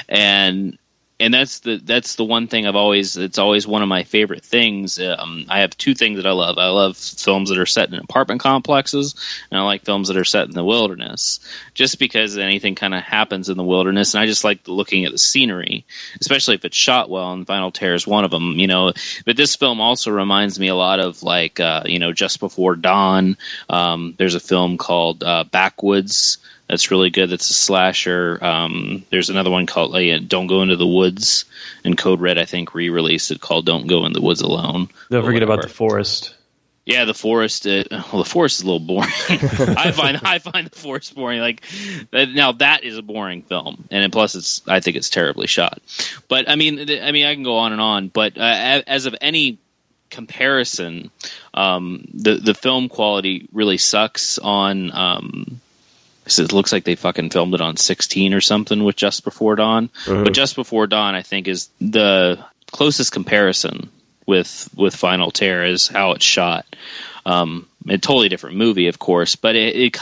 Speaker 2: and that's the one thing it's always one of my favorite things. I have two things that I love. I love films that are set in apartment complexes, and I like films that are set in the wilderness, just because anything kind of happens in the wilderness, and I just like looking at the scenery, especially if it's shot well, and Final Terror is one of them, But this film also reminds me a lot of, like, Just Before Dawn. There's a film called Backwoods. That's really good. That's a slasher. There's another one called Don't Go Into the Woods, and Code Red, I think, re-released it, called Don't Go in the Woods Alone.
Speaker 3: Don't forget about The Forest.
Speaker 2: Yeah, The Forest. The Forest is a little boring. I find The Forest boring. Like, now that is a boring film, and plus I think it's terribly shot. But I mean, I can go on and on. But as of any comparison, the film quality really sucks on. So it looks like they fucking filmed it on 16 or something with Just Before Dawn. Uh-huh. But Just Before Dawn, I think, is the closest comparison with Final Terror is how it's shot. A totally different movie, of course, but it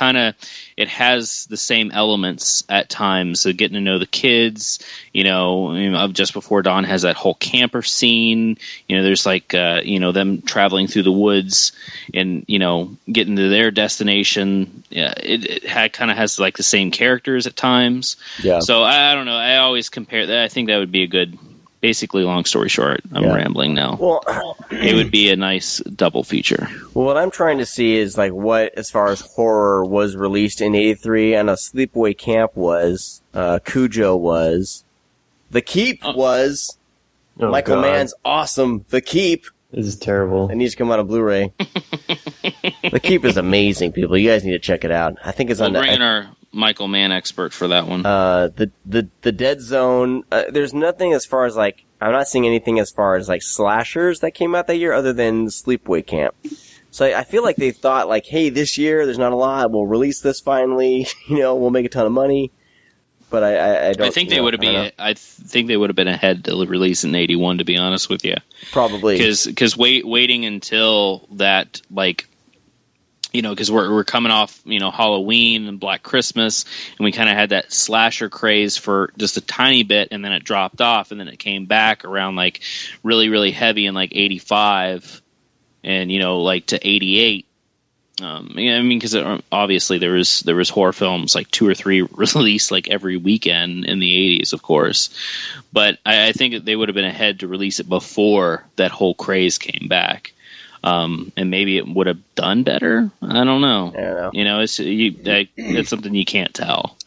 Speaker 2: has the same elements at times. So getting to know the kids, of Just Before Dawn has that whole camper scene. There's like, them traveling through the woods and, getting to their destination. Yeah, it kind of has like the same characters at times. Yeah. So I don't know. I always compare that. I think that would be a good. Basically, long story short, I'm rambling now. Well, it would be a nice double feature.
Speaker 1: Well, what I'm trying to see is like what, as far as horror, was released in '83. I know Sleepaway Camp was, Cujo was, The Keep was, Michael Mann's awesome The Keep.
Speaker 3: This is terrible.
Speaker 1: It needs to come out on Blu-ray. The Keep is amazing, people. You guys need to check it out. I think it's on.
Speaker 2: We'll bring in our Michael Mann expert for that one.
Speaker 1: The Dead Zone. There's nothing as far as like, I'm not seeing anything as far as like slashers that came out that year other than Sleepaway Camp. So I feel like they thought like, hey, this year there's not a lot. We'll release this finally. We'll make a ton of money. But I don't.
Speaker 2: I think they would have been. I think they would have been ahead to release in '81. To be honest with you,
Speaker 1: probably
Speaker 2: because waiting until that, like, because we're coming off Halloween and Black Christmas, and we kind of had that slasher craze for just a tiny bit, and then it dropped off, and then it came back around like really really heavy in like '85, and like to '88. Because obviously there was horror films like 2 or 3 released like every weekend in the 80s, of course. But I think that they would have been ahead to release it before that whole craze came back, and maybe it would have done better. I don't know. It's something you can't tell.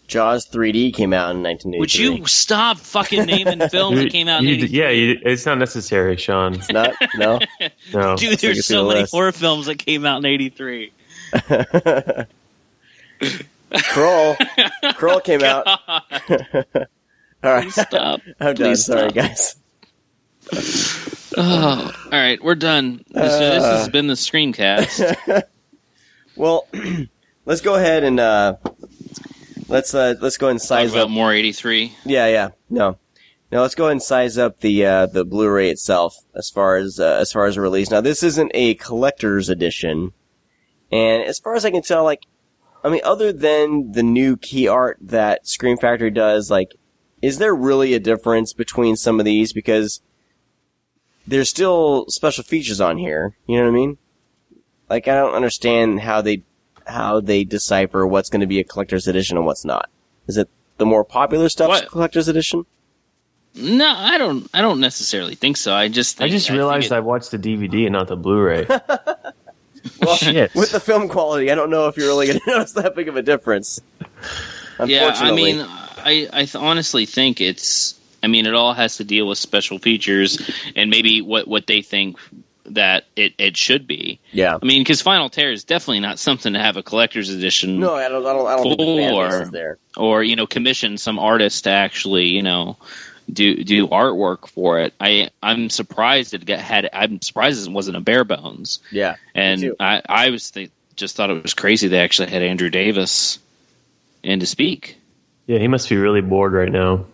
Speaker 1: Jaws 3D came out in 1983.
Speaker 2: Would you stop fucking naming films that came out in 1983?
Speaker 3: It's not necessary, Sean.
Speaker 1: It's not? No?
Speaker 3: No.
Speaker 2: Dude, there's so many horror films that came out in 83.
Speaker 1: Kroll came out. All right.
Speaker 2: Stop.
Speaker 1: I'm done. Sorry, guys.
Speaker 2: Oh, all right. We're done. This has been the Screamcast.
Speaker 1: Well, let's go ahead and... Let's go ahead and size
Speaker 2: up
Speaker 1: up
Speaker 2: more 83.
Speaker 1: Yeah. No, let's go ahead and size up the Blu-ray itself as far as a release. Now, this isn't a collector's edition, and as far as I can tell, other than the new key art that Scream Factory does, is there really a difference between some of these? Because there's still special features on here. You know what I mean? I don't understand how they decipher what's going to be a collector's edition and what's not. Is it the more popular stuff's collector's edition?
Speaker 2: No, I don't necessarily think so. I just
Speaker 3: realized I watched the DVD and not the Blu-ray.
Speaker 1: Well, shit. With the film quality, I don't know if you're really going to notice that big of a difference. Unfortunately.
Speaker 2: Yeah, I honestly think it's. It all has to deal with special features and maybe what they think that it should be.
Speaker 1: Yeah.
Speaker 2: Because Final Tear is definitely not something to have a collector's edition.
Speaker 1: No, I don't think the fan base is there.
Speaker 2: Or, commission some artist to actually, do artwork for it. I'm surprised I'm surprised it wasn't a bare bones.
Speaker 1: Yeah.
Speaker 2: And I just thought it was crazy they actually had Andrew Davis in to speak.
Speaker 3: Yeah, he must be really bored right now.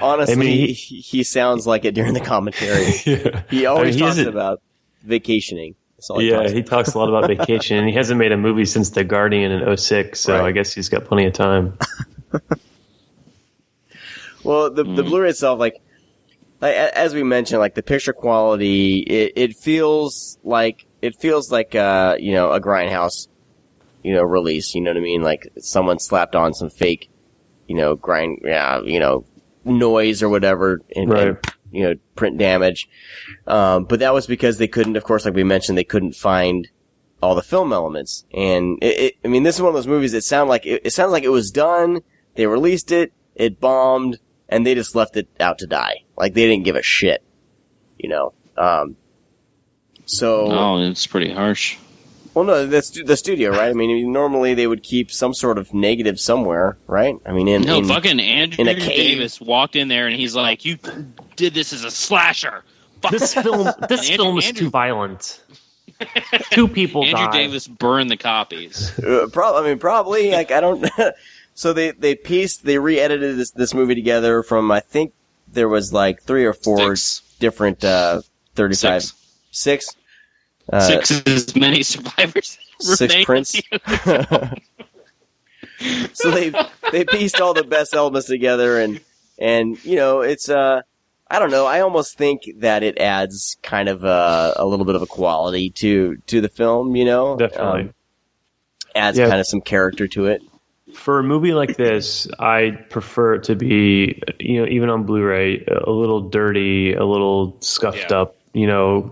Speaker 1: Honestly, he sounds like it during the commentary. Yeah. He always talks about vacationing.
Speaker 3: He talks a lot about vacation, and he hasn't made a movie since The Guardian in 2006, so I guess he's got plenty of time.
Speaker 1: Well, the Blu-ray itself, as we mentioned, the picture quality, it feels like a Grindhouse, release. You know what I mean? Someone slapped on some fake, noise or whatever, and print damage. But that was because they couldn't, of course, like we mentioned, they couldn't find all the film elements. And this is one of those movies that sounds like it was done. They released it, it bombed, and they just left it out to die. They didn't give a shit,
Speaker 2: Oh, it's pretty harsh.
Speaker 1: Well, no, the studio, right? Normally they would keep some sort of negative somewhere, right?
Speaker 2: Fucking Andrew Davis walked in there and he's like, "You did this as a slasher."
Speaker 3: This film is too violent. 2 people died.
Speaker 2: Andrew Davis burned the copies.
Speaker 1: Probably. I don't. So they re-edited this movie together from, I think there was 3 or 4 different 35. 6.
Speaker 2: Six as many survivors.
Speaker 1: 6 prints. So they pieced all the best elements together, and it's I don't know. I almost think that it adds kind of a little bit of a quality to the film.
Speaker 3: Definitely
Speaker 1: adds kind of some character to it.
Speaker 3: For a movie like this, I prefer it to be, even on Blu-ray, a little dirty, a little scuffed up,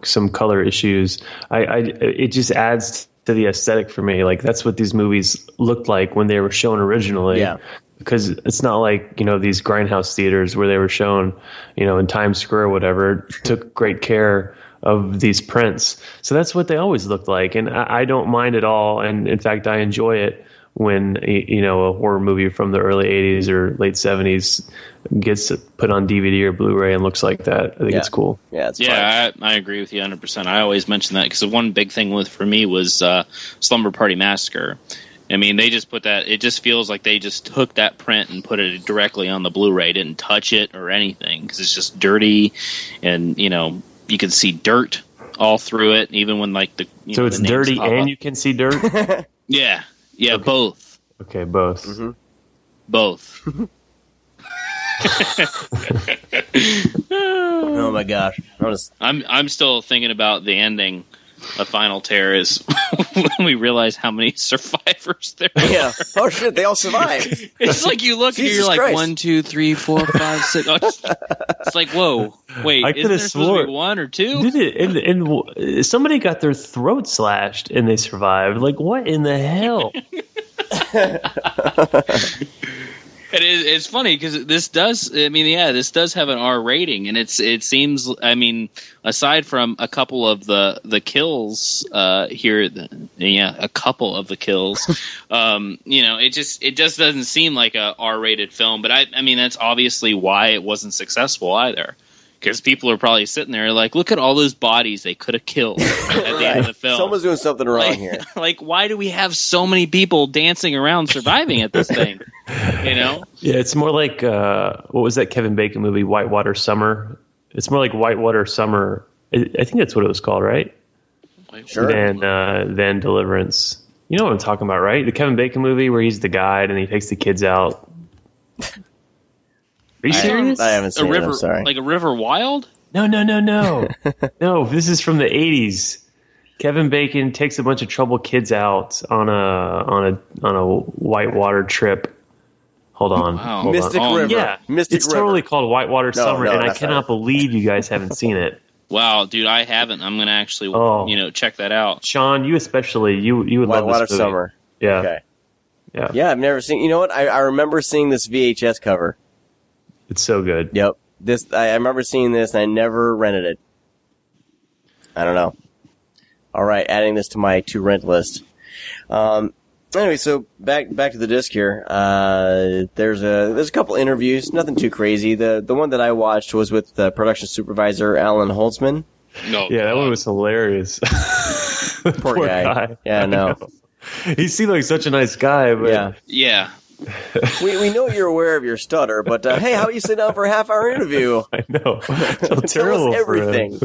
Speaker 3: some color issues. It just adds to the aesthetic for me. Like, that's what these movies looked like when they were shown originally.
Speaker 1: Yeah.
Speaker 3: Because it's not like, these grindhouse theaters where they were shown, in Times Square or whatever, took great care of these prints. So that's what they always looked like. And I don't mind at all. And in fact, I enjoy it when, a horror movie from the early 80s or late 70s gets put on DVD or Blu-ray and looks like that. I think it's cool.
Speaker 1: Yeah, it's fun.
Speaker 2: I agree with you 100%. I always mention that because the one big thing for me was Slumber Party Massacre. I mean, they just put that. It just feels like they just took that print and put it directly on the Blu-ray. Didn't touch it or anything because it's just dirty, and you can see dirt all through it, even when
Speaker 3: So it's dirty and you can see dirt.
Speaker 2: Yeah, okay. Both.
Speaker 3: Okay, both.
Speaker 1: Mm-hmm.
Speaker 2: Both.
Speaker 1: Oh my gosh!
Speaker 2: I'm still thinking about the ending. The final tear is when we realize how many survivors there are.
Speaker 1: Yeah. Oh shit! They all survived.
Speaker 2: It's like you look and you're like
Speaker 1: Christ.
Speaker 2: 1, 2, 3, 4, 5, 6. Oh, it's like whoa, wait! Isn't there supposed to be 1 or 2?
Speaker 3: Did it? And somebody got their throat slashed and they survived. Like, what in the hell?
Speaker 2: It's funny because this does. I mean, this does have an R rating, and it seems. I mean, aside from a couple of the kills here, a couple of the kills. It just doesn't seem like a R rated film. But I mean, that's obviously why it wasn't successful either. Because people are probably sitting there like, look at all those bodies they could have killed at the end of the film.
Speaker 1: Someone's doing something wrong here.
Speaker 2: Like, why do we have so many people dancing around surviving at this thing?
Speaker 3: Yeah, it's more like, what was that Kevin Bacon movie, Whitewater Summer? It's more like Whitewater Summer. I think that's what it was called, right?
Speaker 1: Sure.
Speaker 3: Than Deliverance. You know what I'm talking about, right? The Kevin Bacon movie where he's the guide and he takes the kids out. Are you serious?
Speaker 1: I haven't seen it. I'm sorry.
Speaker 2: Like a River Wild?
Speaker 3: No. No, this is from the 80s. Kevin Bacon takes a bunch of troubled kids out on a whitewater trip. Hold on.
Speaker 2: Wow.
Speaker 1: Mystic River.
Speaker 3: Yeah,
Speaker 1: Mystic
Speaker 3: it's
Speaker 1: River.
Speaker 3: totally called Whitewater Summer, and I
Speaker 1: that's
Speaker 3: cannot
Speaker 1: not
Speaker 3: believe you guys haven't seen it.
Speaker 2: Wow, dude, I haven't. I'm gonna actually, check that out.
Speaker 3: Sean, you especially, you would love
Speaker 1: Whitewater
Speaker 3: this movie.
Speaker 1: Summer.
Speaker 3: Yeah.
Speaker 1: Okay.
Speaker 3: Yeah.
Speaker 1: I've never seen. You know what? I remember seeing this VHS cover.
Speaker 3: It's so good.
Speaker 1: Yep. I remember seeing this, and I never rented it. I don't know. All right, adding this to my to rent list. Anyway, so back to the disc here. There's a couple interviews, nothing too crazy. The one that I watched was with the production supervisor Alan Holtzman.
Speaker 2: No,
Speaker 3: Yeah, that one was hilarious.
Speaker 1: Poor guy. Yeah, I know.
Speaker 3: He seemed like such a nice guy, but
Speaker 2: Yeah.
Speaker 1: We know you're aware of your stutter, but hey, how about you sit down for a half-hour interview?
Speaker 3: I know. So
Speaker 1: Tell
Speaker 3: terrible
Speaker 1: us everything.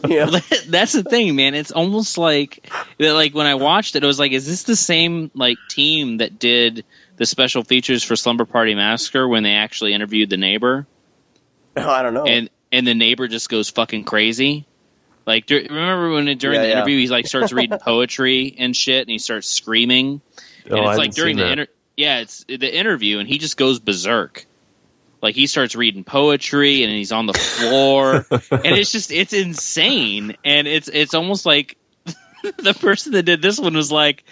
Speaker 1: Yeah.
Speaker 2: That's the thing, man. It's almost like when I watched it, it was like, is this the same team that did the special features for Slumber Party Massacre when they actually interviewed the neighbor?
Speaker 1: Oh, I don't know.
Speaker 2: And the neighbor just goes fucking crazy. Remember when during the interview he starts reading poetry and shit, and he starts screaming, and it's like during the it's the interview, and he just goes berserk. Like, he starts reading poetry, and he's on the floor, and it's insane. And it's almost like the person that did this one was like,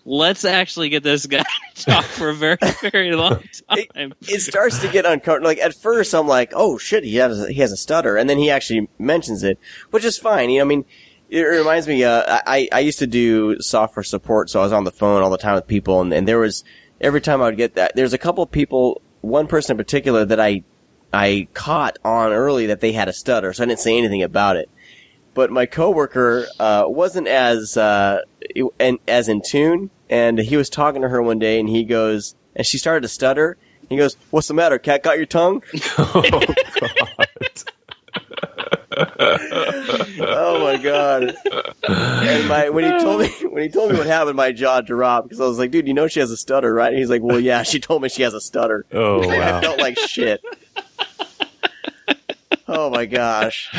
Speaker 2: let's actually get this guy to talk for a very, very long time.
Speaker 1: It starts to get uncomfortable. Like, at first, I'm like, oh shit, he has a stutter, and then he actually mentions it, which is fine. I mean, it reminds me. I used to do software support, so I was on the phone all the time with people, and there was. Every time I would get that, there's a couple of people, one person in particular that I caught on early that they had a stutter, so I didn't say anything about it. But my coworker wasn't as in tune, and he was talking to her one day, and he goes, and she started to stutter. He goes, "What's the matter? Cat got your tongue?"
Speaker 3: Oh, God.
Speaker 1: Oh my god! And when he told me what happened, my jaw dropped because I was like, "Dude, you know she has a stutter, right?" And he's like, "Well, yeah, she told me she has a stutter."
Speaker 3: Oh,
Speaker 1: Like,
Speaker 3: wow.
Speaker 1: I felt like shit. Oh my gosh!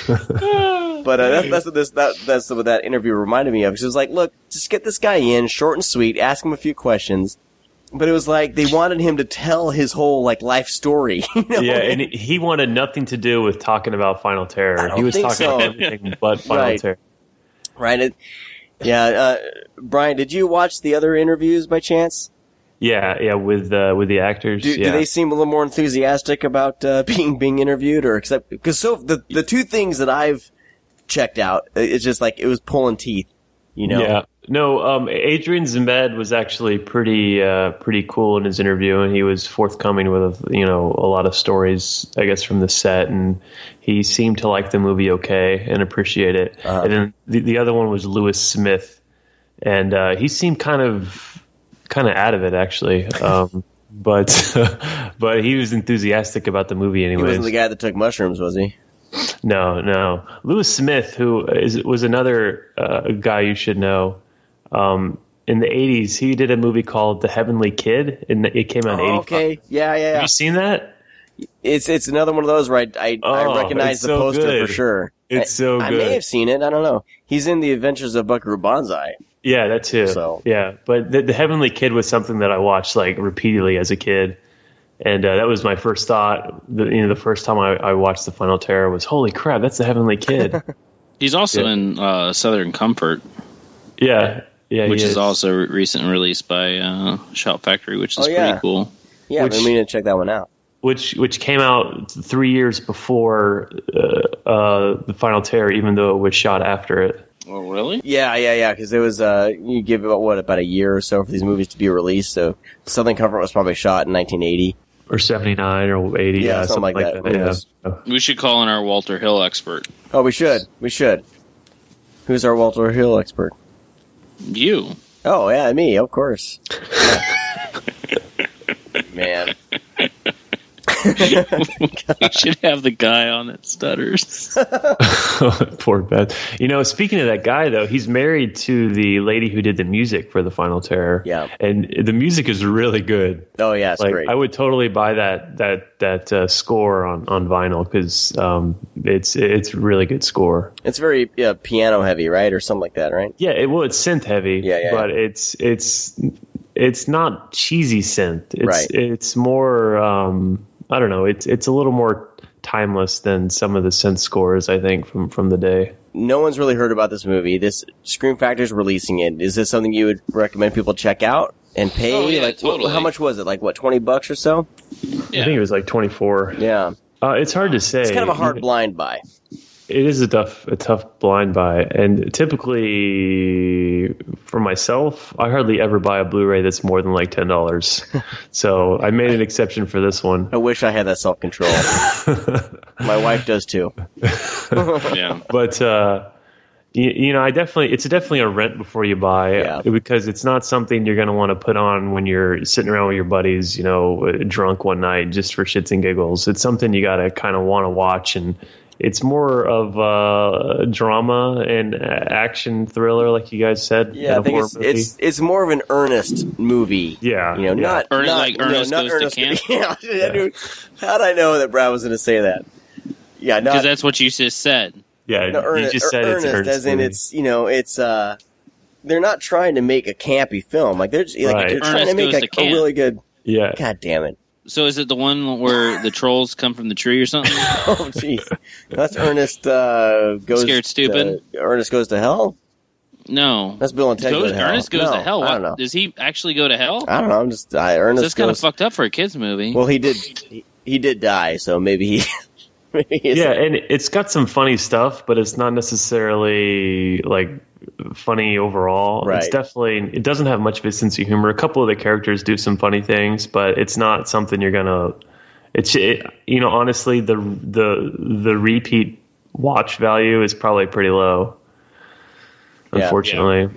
Speaker 1: But that's what that interview reminded me of. She was like, "Look, just get this guy in, short and sweet, ask him a few questions." But it was like they wanted him to tell his whole life story. You know?
Speaker 3: Yeah, and he wanted nothing to do with talking about Final Terror. He was talking about everything but Final Terror.
Speaker 1: Right. Brian, did you watch the other interviews by chance?
Speaker 3: Yeah, with the actors.
Speaker 1: Do they seem a little more enthusiastic about being interviewed, or because the two things that I've checked out, it's just like it was pulling teeth, you know.
Speaker 3: Yeah. No, Adrian Zmed was actually pretty cool in his interview, and he was forthcoming with a lot of stories, I guess, from the set, and he seemed to like the movie okay and appreciate it. And then the other one was Lewis Smith, and he seemed kind of out of it actually, but he was enthusiastic about the movie anyways.
Speaker 1: He wasn't the guy that took mushrooms, was he?
Speaker 3: No. Lewis Smith, who was another guy you should know. In the 80s, he did a movie called The Heavenly Kid, and it came out in 85.
Speaker 1: Okay. Yeah.
Speaker 3: Have you seen that?
Speaker 1: It's another one of those where I recognize the poster
Speaker 3: good.
Speaker 1: for sure.
Speaker 3: It's so good.
Speaker 1: I may have seen it. I don't know. He's in The Adventures of Buckaroo Banzai.
Speaker 3: Yeah, that too.
Speaker 1: So.
Speaker 3: Yeah, but the Heavenly Kid was something that I watched repeatedly as a kid. And that was my first thought. The first time I watched The Final Terror was, holy crap, that's The Heavenly Kid.
Speaker 2: He's also in Southern Comfort.
Speaker 3: Yeah,
Speaker 2: which is also recent released by Shout Factory, which is pretty cool.
Speaker 1: Yeah, we need to check that one out.
Speaker 3: Which came out 3 years before The Final Terror, even though it was shot after it.
Speaker 2: Oh, really?
Speaker 1: Yeah. Because it was you give about a year or so for these movies to be released. So Southern Comfort was probably shot in 1980
Speaker 3: or 79 or 80.
Speaker 1: Yeah, something like that.
Speaker 3: Yeah.
Speaker 2: We should call in our Walter Hill expert.
Speaker 1: Oh, we should. Who's our Walter Hill expert?
Speaker 2: You.
Speaker 1: Oh, yeah, me, of course. Man.
Speaker 2: We should have the guy on that stutters.
Speaker 3: Poor Beth. Speaking of that guy, though, he's married to the lady who did the music for The Final Terror.
Speaker 1: Yeah.
Speaker 3: And the music is really good.
Speaker 1: Oh, yeah, it's great.
Speaker 3: I would totally buy that score on vinyl because it's really good score.
Speaker 1: It's very piano heavy, right? Or something like that, right?
Speaker 3: Yeah, it's synth heavy.
Speaker 1: Yeah.
Speaker 3: But it's not cheesy synth.
Speaker 1: Right.
Speaker 3: It's more I don't know. It's a little more timeless than some of the synth scores, I think, from the day.
Speaker 1: No one's really heard about this movie. This Scream Factor's releasing it. Is this something you would recommend people check out and pay?
Speaker 2: Oh, yeah, totally.
Speaker 1: How much was it? $20 or so?
Speaker 2: Yeah.
Speaker 3: I think it was 24.
Speaker 1: Yeah.
Speaker 3: It's hard to say.
Speaker 1: It's kind of a hard blind buy.
Speaker 3: It is a tough blind buy, and typically for myself, I hardly ever buy a Blu-ray that's more than $10. So I made an exception for this one.
Speaker 1: I wish I had that self-control. My wife does too.
Speaker 2: Yeah,
Speaker 3: but it's definitely a rent before you buy, because it's not something you're going to want to put on when you're sitting around with your buddies, drunk one night just for shits and giggles. It's something you got to kind of want to watch, and it's more of a drama and action thriller, like you guys said.
Speaker 1: Yeah, I think it's more of an earnest movie.
Speaker 3: Yeah,
Speaker 1: not
Speaker 2: Ernest
Speaker 1: not
Speaker 2: Goes
Speaker 1: Ernest.
Speaker 2: to Camp.
Speaker 1: Yeah. How'd I know that Brad was going to say that? Yeah,
Speaker 2: because that's what you just said.
Speaker 3: Yeah,
Speaker 1: no,
Speaker 3: you just said it's
Speaker 1: Ernest, as in
Speaker 3: movie.
Speaker 1: it's they're not trying to make a campy film. They're trying to make a really good.
Speaker 3: Yeah.
Speaker 1: God damn it.
Speaker 2: So is it the one where the trolls come from the tree or something?
Speaker 1: Oh, jeez. That's Ernest goes...
Speaker 2: Scared Stupid?
Speaker 1: Ernest Goes to Hell?
Speaker 2: No.
Speaker 1: That's Bill and Ted Go to Hell.
Speaker 2: Ernest Goes to Hell?
Speaker 1: I don't know.
Speaker 2: Does he actually go to hell?
Speaker 1: I don't know. Ernest
Speaker 2: That's kind of fucked up for a kid's movie.
Speaker 1: Well, he did die, so maybe he...
Speaker 3: Yeah, and it's got some funny stuff, but it's not necessarily funny overall.
Speaker 1: Right.
Speaker 3: It doesn't have much of a sense of humor. A couple of the characters do some funny things, but it's not something you're gonna. Honestly, the repeat watch value is probably pretty low. Unfortunately.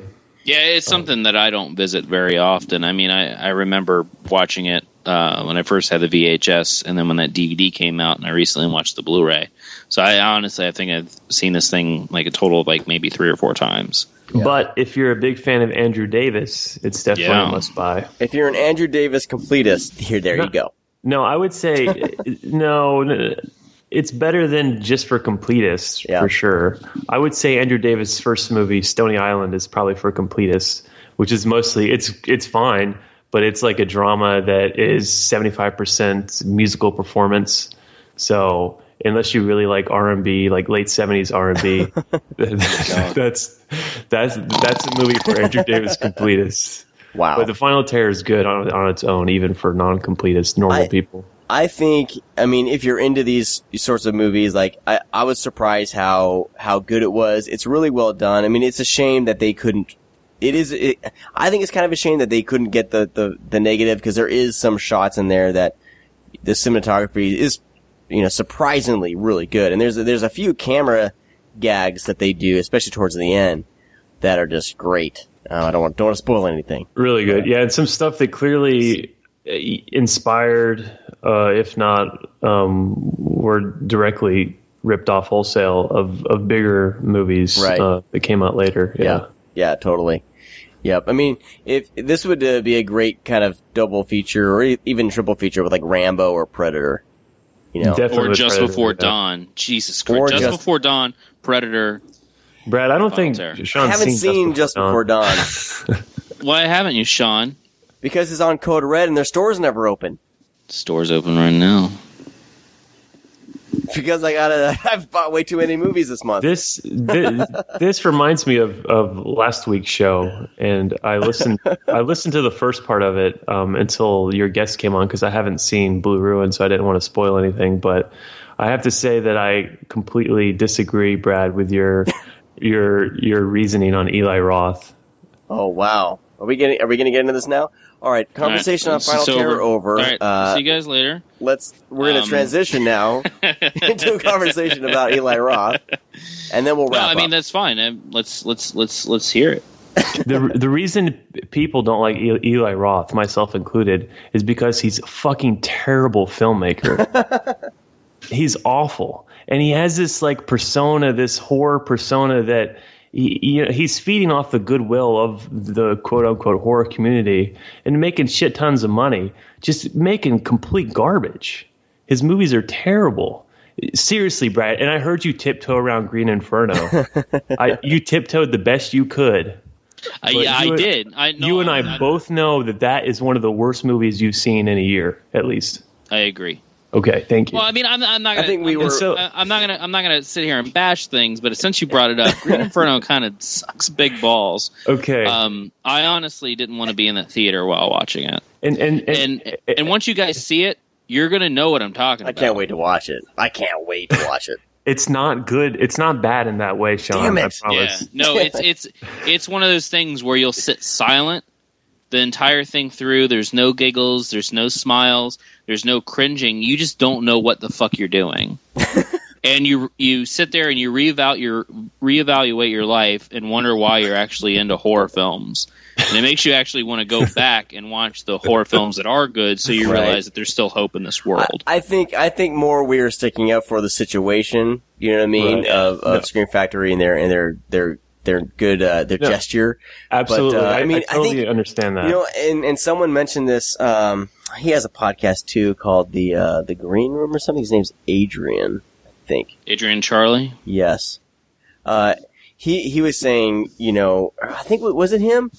Speaker 2: Yeah, it's something that I don't visit very often. I mean, I remember watching it when I first had the VHS, and then when that DVD came out, and I recently watched the Blu-ray. So I think I've seen this thing like a total of like maybe 3 or 4 times.
Speaker 3: Yeah. But if you're a big fan of Andrew Davis, it's definitely a must-buy.
Speaker 1: If you're an Andrew Davis completist, there you go.
Speaker 3: No, I would say no. It's better than just for completists, for sure. I would say Andrew Davis' first movie, Stony Island, is probably for completists, which is mostly it's fine, but it's like a drama that is 75% musical performance. So unless you really like R&B, like late 70s R&B, that's a movie for Andrew Davis completists.
Speaker 1: Wow.
Speaker 3: But The Final Tear is good on its own, even for non-completists, normal people.
Speaker 1: I think, if you're into these sorts of movies, like, I was surprised how good it was. It's really well done. It's a shame that they couldn't, I think it's kind of a shame that they couldn't get the negative, because there is some shots in there that the cinematography is, surprisingly really good. And there's a few camera gags that they do, especially towards the end, that are just great. I don't want to spoil anything.
Speaker 3: Really good. Yeah. And some stuff that clearly inspired, if not, were directly ripped off wholesale of bigger movies that came out later.
Speaker 1: Yeah, totally. Yep. If this would be a great kind of double feature or even triple feature with like Rambo or Predator,
Speaker 3: Definitely
Speaker 2: or Just
Speaker 3: Predator,
Speaker 2: Before Dawn. Jesus Christ. Just Before Dawn, Predator.
Speaker 3: Brad, I don't think Sean's
Speaker 1: I haven't seen Just Before Dawn.
Speaker 2: Why haven't you, Sean?
Speaker 1: Because it's on Code Red and their store's never open.
Speaker 2: Store's open right now.
Speaker 1: Because I've bought way too many movies this month.
Speaker 3: This reminds me of last week's show, and I listened to the first part of it until your guest came on, because I haven't seen Blue Ruin, so I didn't want to spoil anything. But I have to say that I completely disagree, Brad, with your reasoning on Eli Roth.
Speaker 1: Oh wow, are we going to get into this now? All right, conversation on Final Terror over.
Speaker 2: All right, see you guys later.
Speaker 1: We're going to transition now into a conversation about Eli Roth, and then we'll wrap up.
Speaker 2: No, that's fine. Let's hear it.
Speaker 3: The reason people don't like Eli Roth, myself included, is because he's a fucking terrible filmmaker. He's awful, and he has this like persona, this horror persona that. He's feeding off the goodwill of the quote-unquote horror community and making shit tons of money, just making complete garbage. His movies are terrible. Seriously, Brad, and I heard you tiptoe around Green Inferno. You tiptoed the best you could.
Speaker 2: I did.
Speaker 3: You and I both know that is one of the worst movies you've seen in a year, at least.
Speaker 2: I agree.
Speaker 3: Okay, thank you.
Speaker 2: Well, I'm not gonna sit here and bash things, but since you brought it up, Green Inferno kind of sucks big balls.
Speaker 3: Okay.
Speaker 2: I honestly didn't want to be in the theater while watching it. And once you guys see it, you're gonna know what I'm talking about.
Speaker 1: I can't wait to watch it.
Speaker 3: It's not good. It's not bad in that way, Sean.
Speaker 1: Damn it.
Speaker 3: I promise.
Speaker 2: Yeah. No, it's one of those things where you'll sit silent the entire thing through. There's no giggles, there's no smiles, there's no cringing. You just don't know what the fuck you're doing. And you sit there and you reevaluate your life and wonder why you're actually into horror films. And it makes you actually want to go back and watch the horror films that are good, so you realize that there's still hope in this world.
Speaker 1: I think more we are sticking up for the situation, you know what I mean,
Speaker 3: right.
Speaker 1: of Scream Factory and their good gesture.
Speaker 3: Absolutely.
Speaker 1: But,
Speaker 3: I totally understand that.
Speaker 1: And someone mentioned this. He has a podcast too called the Green Room or something. His name's Adrian, I think.
Speaker 2: Adrian Charlie.
Speaker 1: Yes. He was saying, I think was it him?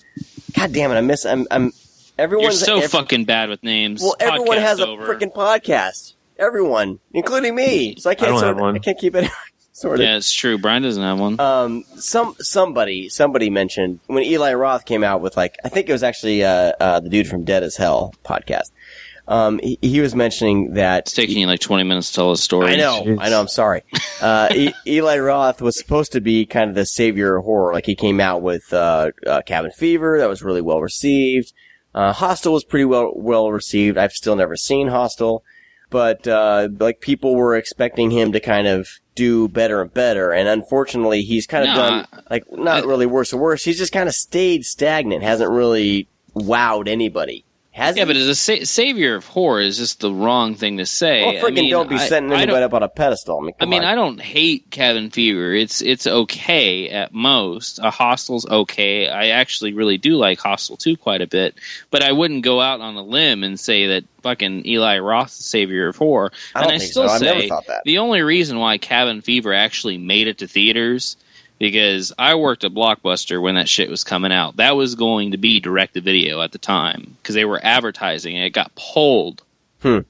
Speaker 1: God damn it! I'm. Everyone's
Speaker 2: You're fucking bad with names.
Speaker 1: Well, everyone has a freaking podcast. Everyone, including me. So I can't keep it. Sort of.
Speaker 2: Yeah, it's true. Brian doesn't have one.
Speaker 1: Somebody mentioned when Eli Roth came out with I think it was actually the dude from Dead as Hell podcast. He was mentioning that
Speaker 2: it's taking you like 20 minutes to tell a story.
Speaker 1: I know. I'm sorry. Eli Roth was supposed to be kind of the savior of horror. Like he came out with Cabin Fever, that was really well received. Hostel was pretty well received. I've still never seen Hostel, but people were expecting him to kind of do better and better, and unfortunately he's kind of done not really worse and worse. He's just kind of stayed stagnant, hasn't really wowed anybody. Has
Speaker 2: Yeah,
Speaker 1: he?
Speaker 2: but as a savior of horror is just the wrong thing to say.
Speaker 1: Well, freaking don't be setting anybody up on a pedestal. I mean,
Speaker 2: I don't hate Cabin Fever. It's okay at most. Hostel's okay. I actually really do like Hostel 2 quite a bit, but I wouldn't go out on a limb and say that fucking Eli Roth's the savior of horror.
Speaker 1: I don't think so. I've never thought that.
Speaker 2: The only reason why Cabin Fever actually made it to theaters, because I worked at Blockbuster when that shit was coming out. That was going to be direct-to-video at the time, because they were advertising, and it got pulled from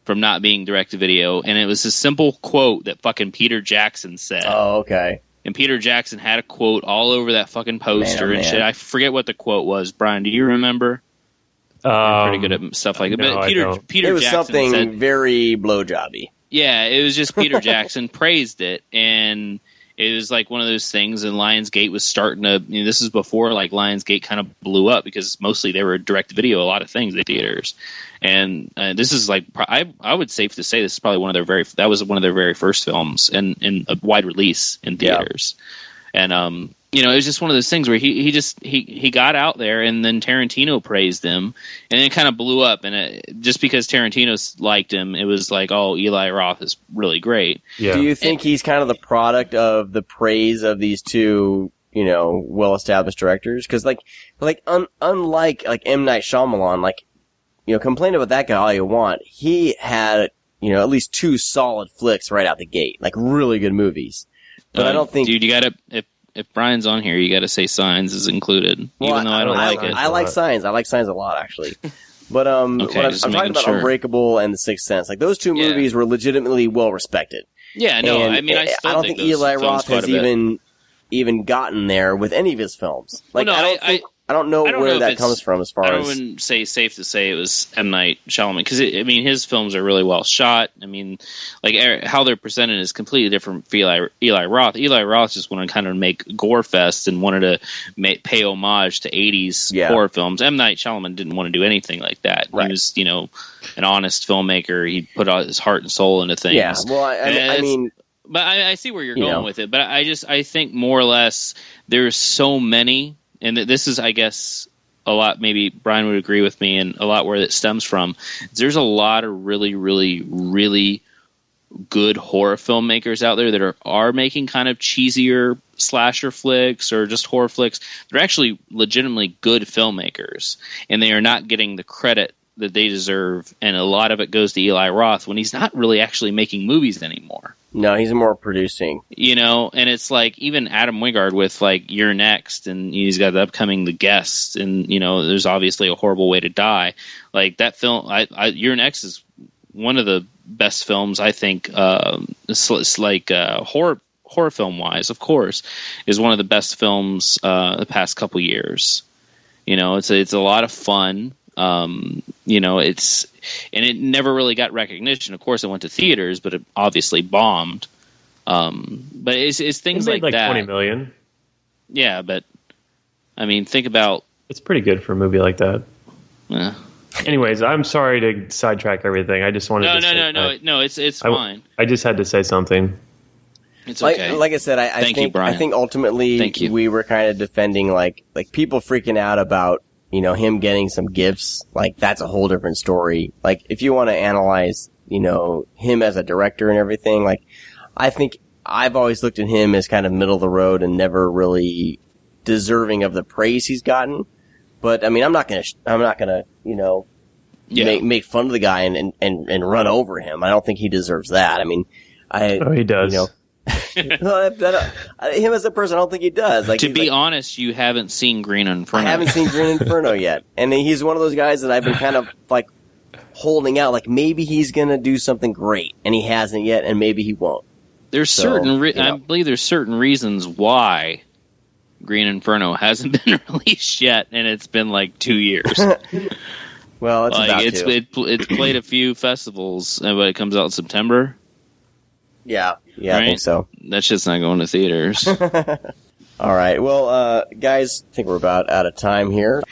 Speaker 2: not being direct-to-video, and it was a simple quote that fucking Peter Jackson said.
Speaker 1: Oh, okay.
Speaker 2: And Peter Jackson had a quote all over that fucking poster and shit. I forget what the quote was. Brian, do you remember? I'm pretty good at stuff like that.
Speaker 3: No,
Speaker 2: But Peter
Speaker 1: it was
Speaker 2: Jackson
Speaker 1: something
Speaker 2: said,
Speaker 1: very blowjobby.
Speaker 2: yeah, it was just Peter Jackson praised it, and it was like one of those things, and Lionsgate was starting to, this is before like Lionsgate kind of blew up, because mostly they were direct to video, a lot of things at theaters. And this is like, I would safe to say this is probably one of their very first films in a wide release in theaters. Yeah. And, it was just one of those things where he got out there, and then Tarantino praised him, and it kind of blew up. And just because Tarantino liked him, it was like, oh, Eli Roth is really great.
Speaker 1: Yeah. Do you think he's kind of the product of the praise of these two, well-established directors? Because unlike like M. Night Shyamalan, complain about that guy all you want. He had, at least 2 solid flicks right out the gate, like really good movies. But I don't think,
Speaker 2: dude, you gotta, if Brian's on here, you got to say Signs is included, even though I don't like it.
Speaker 1: I like Signs. I like Signs a lot, actually. But
Speaker 2: okay,
Speaker 1: I'm talking about Unbreakable and The Sixth Sense. Like, those 2 movies were legitimately well respected.
Speaker 2: Yeah, no,
Speaker 1: and
Speaker 2: I mean, I
Speaker 1: don't think Eli Roth has even gotten there with any of his films. Like, well, no, I don't know where that comes from as far as...
Speaker 2: I wouldn't say safe to say it was M. Night Shyamalan, because, his films are really well shot. How they're presented is completely different for Eli Roth. Eli Roth just wanted to kind of make gore fest and wanted to pay homage to 80s horror films. M. Night Shyamalan didn't want to do anything like that. Right. He was, an honest filmmaker. He put all his heart and soul into things.
Speaker 1: Yeah, well, I mean...
Speaker 2: But I see where you're going with it. But I think more or less there's so many... And this is, I guess, a lot, maybe Brian would agree with me, and a lot where it stems from. There's a lot of really, really, really good horror filmmakers out there that are making kind of cheesier slasher flicks or just horror flicks. They're actually legitimately good filmmakers, and they are not getting the credit that they deserve. And a lot of it goes to Eli Roth when he's not really actually making movies anymore.
Speaker 1: No, he's more producing.
Speaker 2: And it's like even Adam Wingard with like You're Next, and he's got the upcoming The Guest, and there's obviously A Horrible Way to Die. Like that film, You're Next is one of the best films I think. It's like horror film wise, of course, is one of the best films the past couple years. It's a lot of fun. And it never really got recognition. Of course, it went to theaters, but it obviously bombed. But it's things like that.
Speaker 3: $20 million.
Speaker 2: Yeah, but think about.
Speaker 3: It's pretty good for a movie like that.
Speaker 2: Yeah.
Speaker 3: Anyways, I'm sorry to sidetrack everything. I just wanted to
Speaker 2: No, it's fine.
Speaker 3: I just had to say something.
Speaker 2: It's okay.
Speaker 1: Like I said, I think ultimately we were kind of defending like people freaking out about him getting some gifts. Like that's a whole different story. Like if you want to analyze him as a director and everything, like I think I've always looked at him as kind of middle of the road and never really deserving of the praise he's gotten. But I'm not gonna make fun of the guy and run over him. I don't think he deserves that.
Speaker 3: He does.
Speaker 1: Him as a person, I don't think he does. Like,
Speaker 2: to be honest, you haven't seen Green Inferno.
Speaker 1: I haven't seen Green Inferno yet, and he's one of those guys that I've been kind of like holding out. Like maybe he's gonna do something great, and he hasn't yet, and maybe he won't.
Speaker 2: There's I believe there's certain reasons why Green Inferno hasn't been released yet, and it's been like 2 years.
Speaker 1: Well,
Speaker 2: it's played a few festivals, but it comes out in September.
Speaker 1: Yeah, right? I think so.
Speaker 2: That shit's not going to theaters.
Speaker 1: All right. Well, guys, I think we're about out of time here.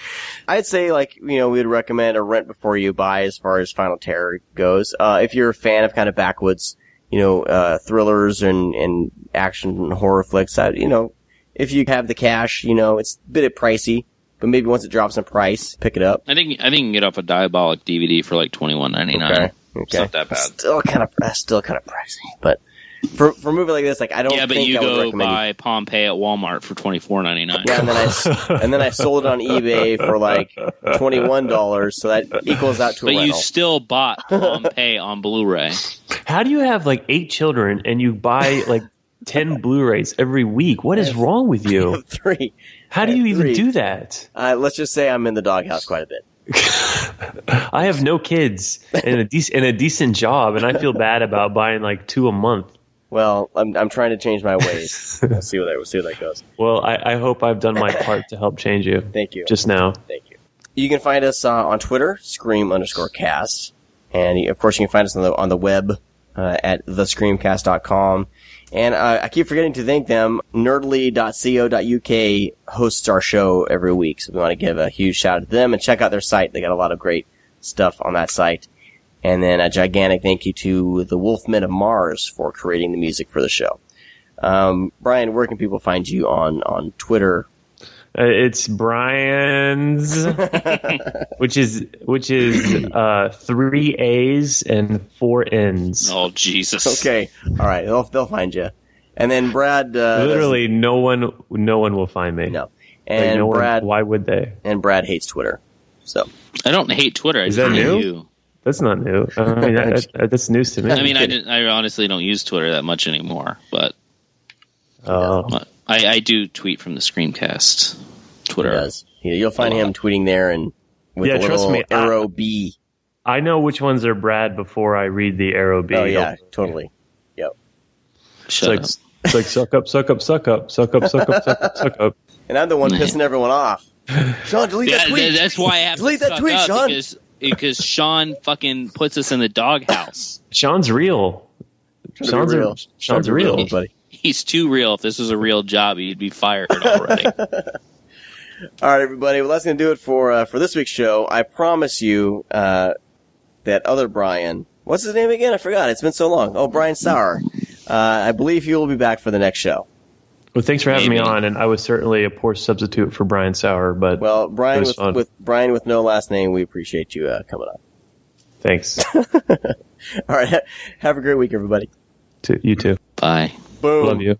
Speaker 1: I'd say, we'd recommend a rent before you buy as far as Final Terror goes. If you're a fan of kind of backwoods, thrillers and action and horror flicks, if you have the cash, it's a bit pricey but maybe once it drops in price, pick it up.
Speaker 2: I think you can get off a Diabolic DVD for like $21.99.
Speaker 1: Okay.
Speaker 2: It's not that bad.
Speaker 1: Still kind of pricey, but for a movie like this, like I don't.
Speaker 2: Yeah, but
Speaker 1: think
Speaker 2: you
Speaker 1: I would
Speaker 2: go
Speaker 1: recommend
Speaker 2: buy Pompeii at Walmart for $24.99.
Speaker 1: Yeah, and then I sold it on eBay for like $21, so that equals out to a
Speaker 2: But
Speaker 1: rental.
Speaker 2: you still bought Pompeii on Blu-ray.
Speaker 3: How do you have like 8 children and you buy like 10 Blu-rays every week? What is wrong with you?
Speaker 1: 3.
Speaker 3: How do you even do that?
Speaker 1: Let's just say I'm in the doghouse quite a bit.
Speaker 3: I have no kids and a decent job, and I feel bad about buying like 2 a month.
Speaker 1: Well, I'm trying to change my ways. We'll see where that goes.
Speaker 3: Well, I hope I've done my part to help change you.
Speaker 1: Thank you.
Speaker 3: Just now.
Speaker 1: Thank you. You can find us on Twitter, Scream_cast. And of course you can find us on the web at thescreamcast.com. And I keep forgetting to thank them. Nerdly.co.uk hosts our show every week. So we want to give a huge shout out to them and check out their site. They got a lot of great stuff on that site. And then a gigantic thank you to the Wolfmen of Mars for creating the music for the show. Brian, where can people find you on Twitter?
Speaker 3: It's Brian's, which is 3 A's and 4 N's.
Speaker 2: Oh, Jesus.
Speaker 1: Okay. All right. They'll find you. And then Brad,
Speaker 3: literally no one will find me.
Speaker 1: No. And
Speaker 3: like
Speaker 1: Brad,
Speaker 3: why would they?
Speaker 1: And Brad hates Twitter. So
Speaker 2: I don't hate Twitter.
Speaker 3: Is that new?
Speaker 2: You.
Speaker 3: That's not new. I mean, that's news to me.
Speaker 2: I mean, I honestly don't use Twitter that much anymore, but I do tweet from the Screamcast Twitter.
Speaker 1: He does. You'll find him tweeting there and with a little arrow B.
Speaker 3: I know which ones are Brad before I read the arrow B.
Speaker 1: Oh yeah, totally. Yep.
Speaker 3: It's like suck up, suck up, suck up, suck up, suck up, suck up, suck up.
Speaker 1: And I'm the one pissing everyone off. Sean, delete that tweet.
Speaker 2: That's why I have
Speaker 1: delete
Speaker 2: to
Speaker 1: that tweet, Sean.
Speaker 2: Because Sean fucking puts us in the doghouse.
Speaker 3: Sean's real. Sean's real,
Speaker 1: buddy.
Speaker 2: He's too real. If this was a real job, he'd be fired already.
Speaker 1: All right, everybody. Well, that's going to do it for this week's show. I promise you that other Brian, what's his name again? I forgot. It's been so long. Oh, Brian Sauer. I believe he will be back for the next show.
Speaker 3: Well, thanks for having me on, and I was certainly a poor substitute for Brian Sauer, but
Speaker 1: Brian with Brian with no last name, we appreciate you coming on.
Speaker 3: Thanks.
Speaker 1: All right, have a great week, everybody.
Speaker 3: You too.
Speaker 2: Bye.
Speaker 1: Boom.
Speaker 3: Love you.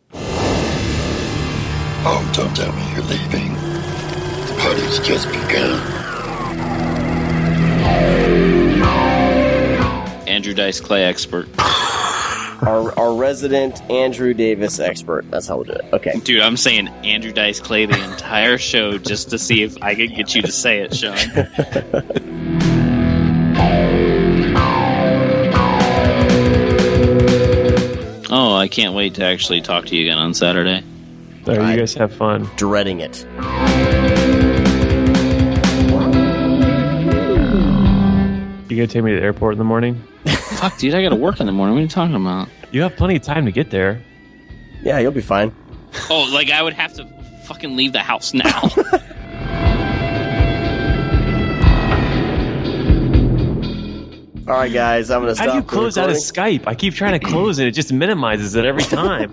Speaker 6: Oh, don't tell me you're leaving. The party's just begun.
Speaker 2: Andrew Dice Clay expert.
Speaker 1: Our resident Andrew Davis expert. That's how we'll do it. Okay.
Speaker 2: Dude, I'm saying Andrew Dice Clay the entire show just to see if I could get you to say it, Sean. Oh, I can't wait to actually talk to you again on Saturday.
Speaker 3: All right, you guys have fun.
Speaker 1: Dreading it.
Speaker 3: You gonna take me to the airport in the morning?
Speaker 2: Fuck, dude, I gotta work in the morning. What are you talking about?
Speaker 3: You have plenty of time to get there.
Speaker 1: Yeah, you'll be fine.
Speaker 2: Oh, like I would have to fucking leave the house now.
Speaker 1: All right, guys, I'm going to stop.
Speaker 3: How do you close out of Skype? I keep trying to close it. It just minimizes it every time.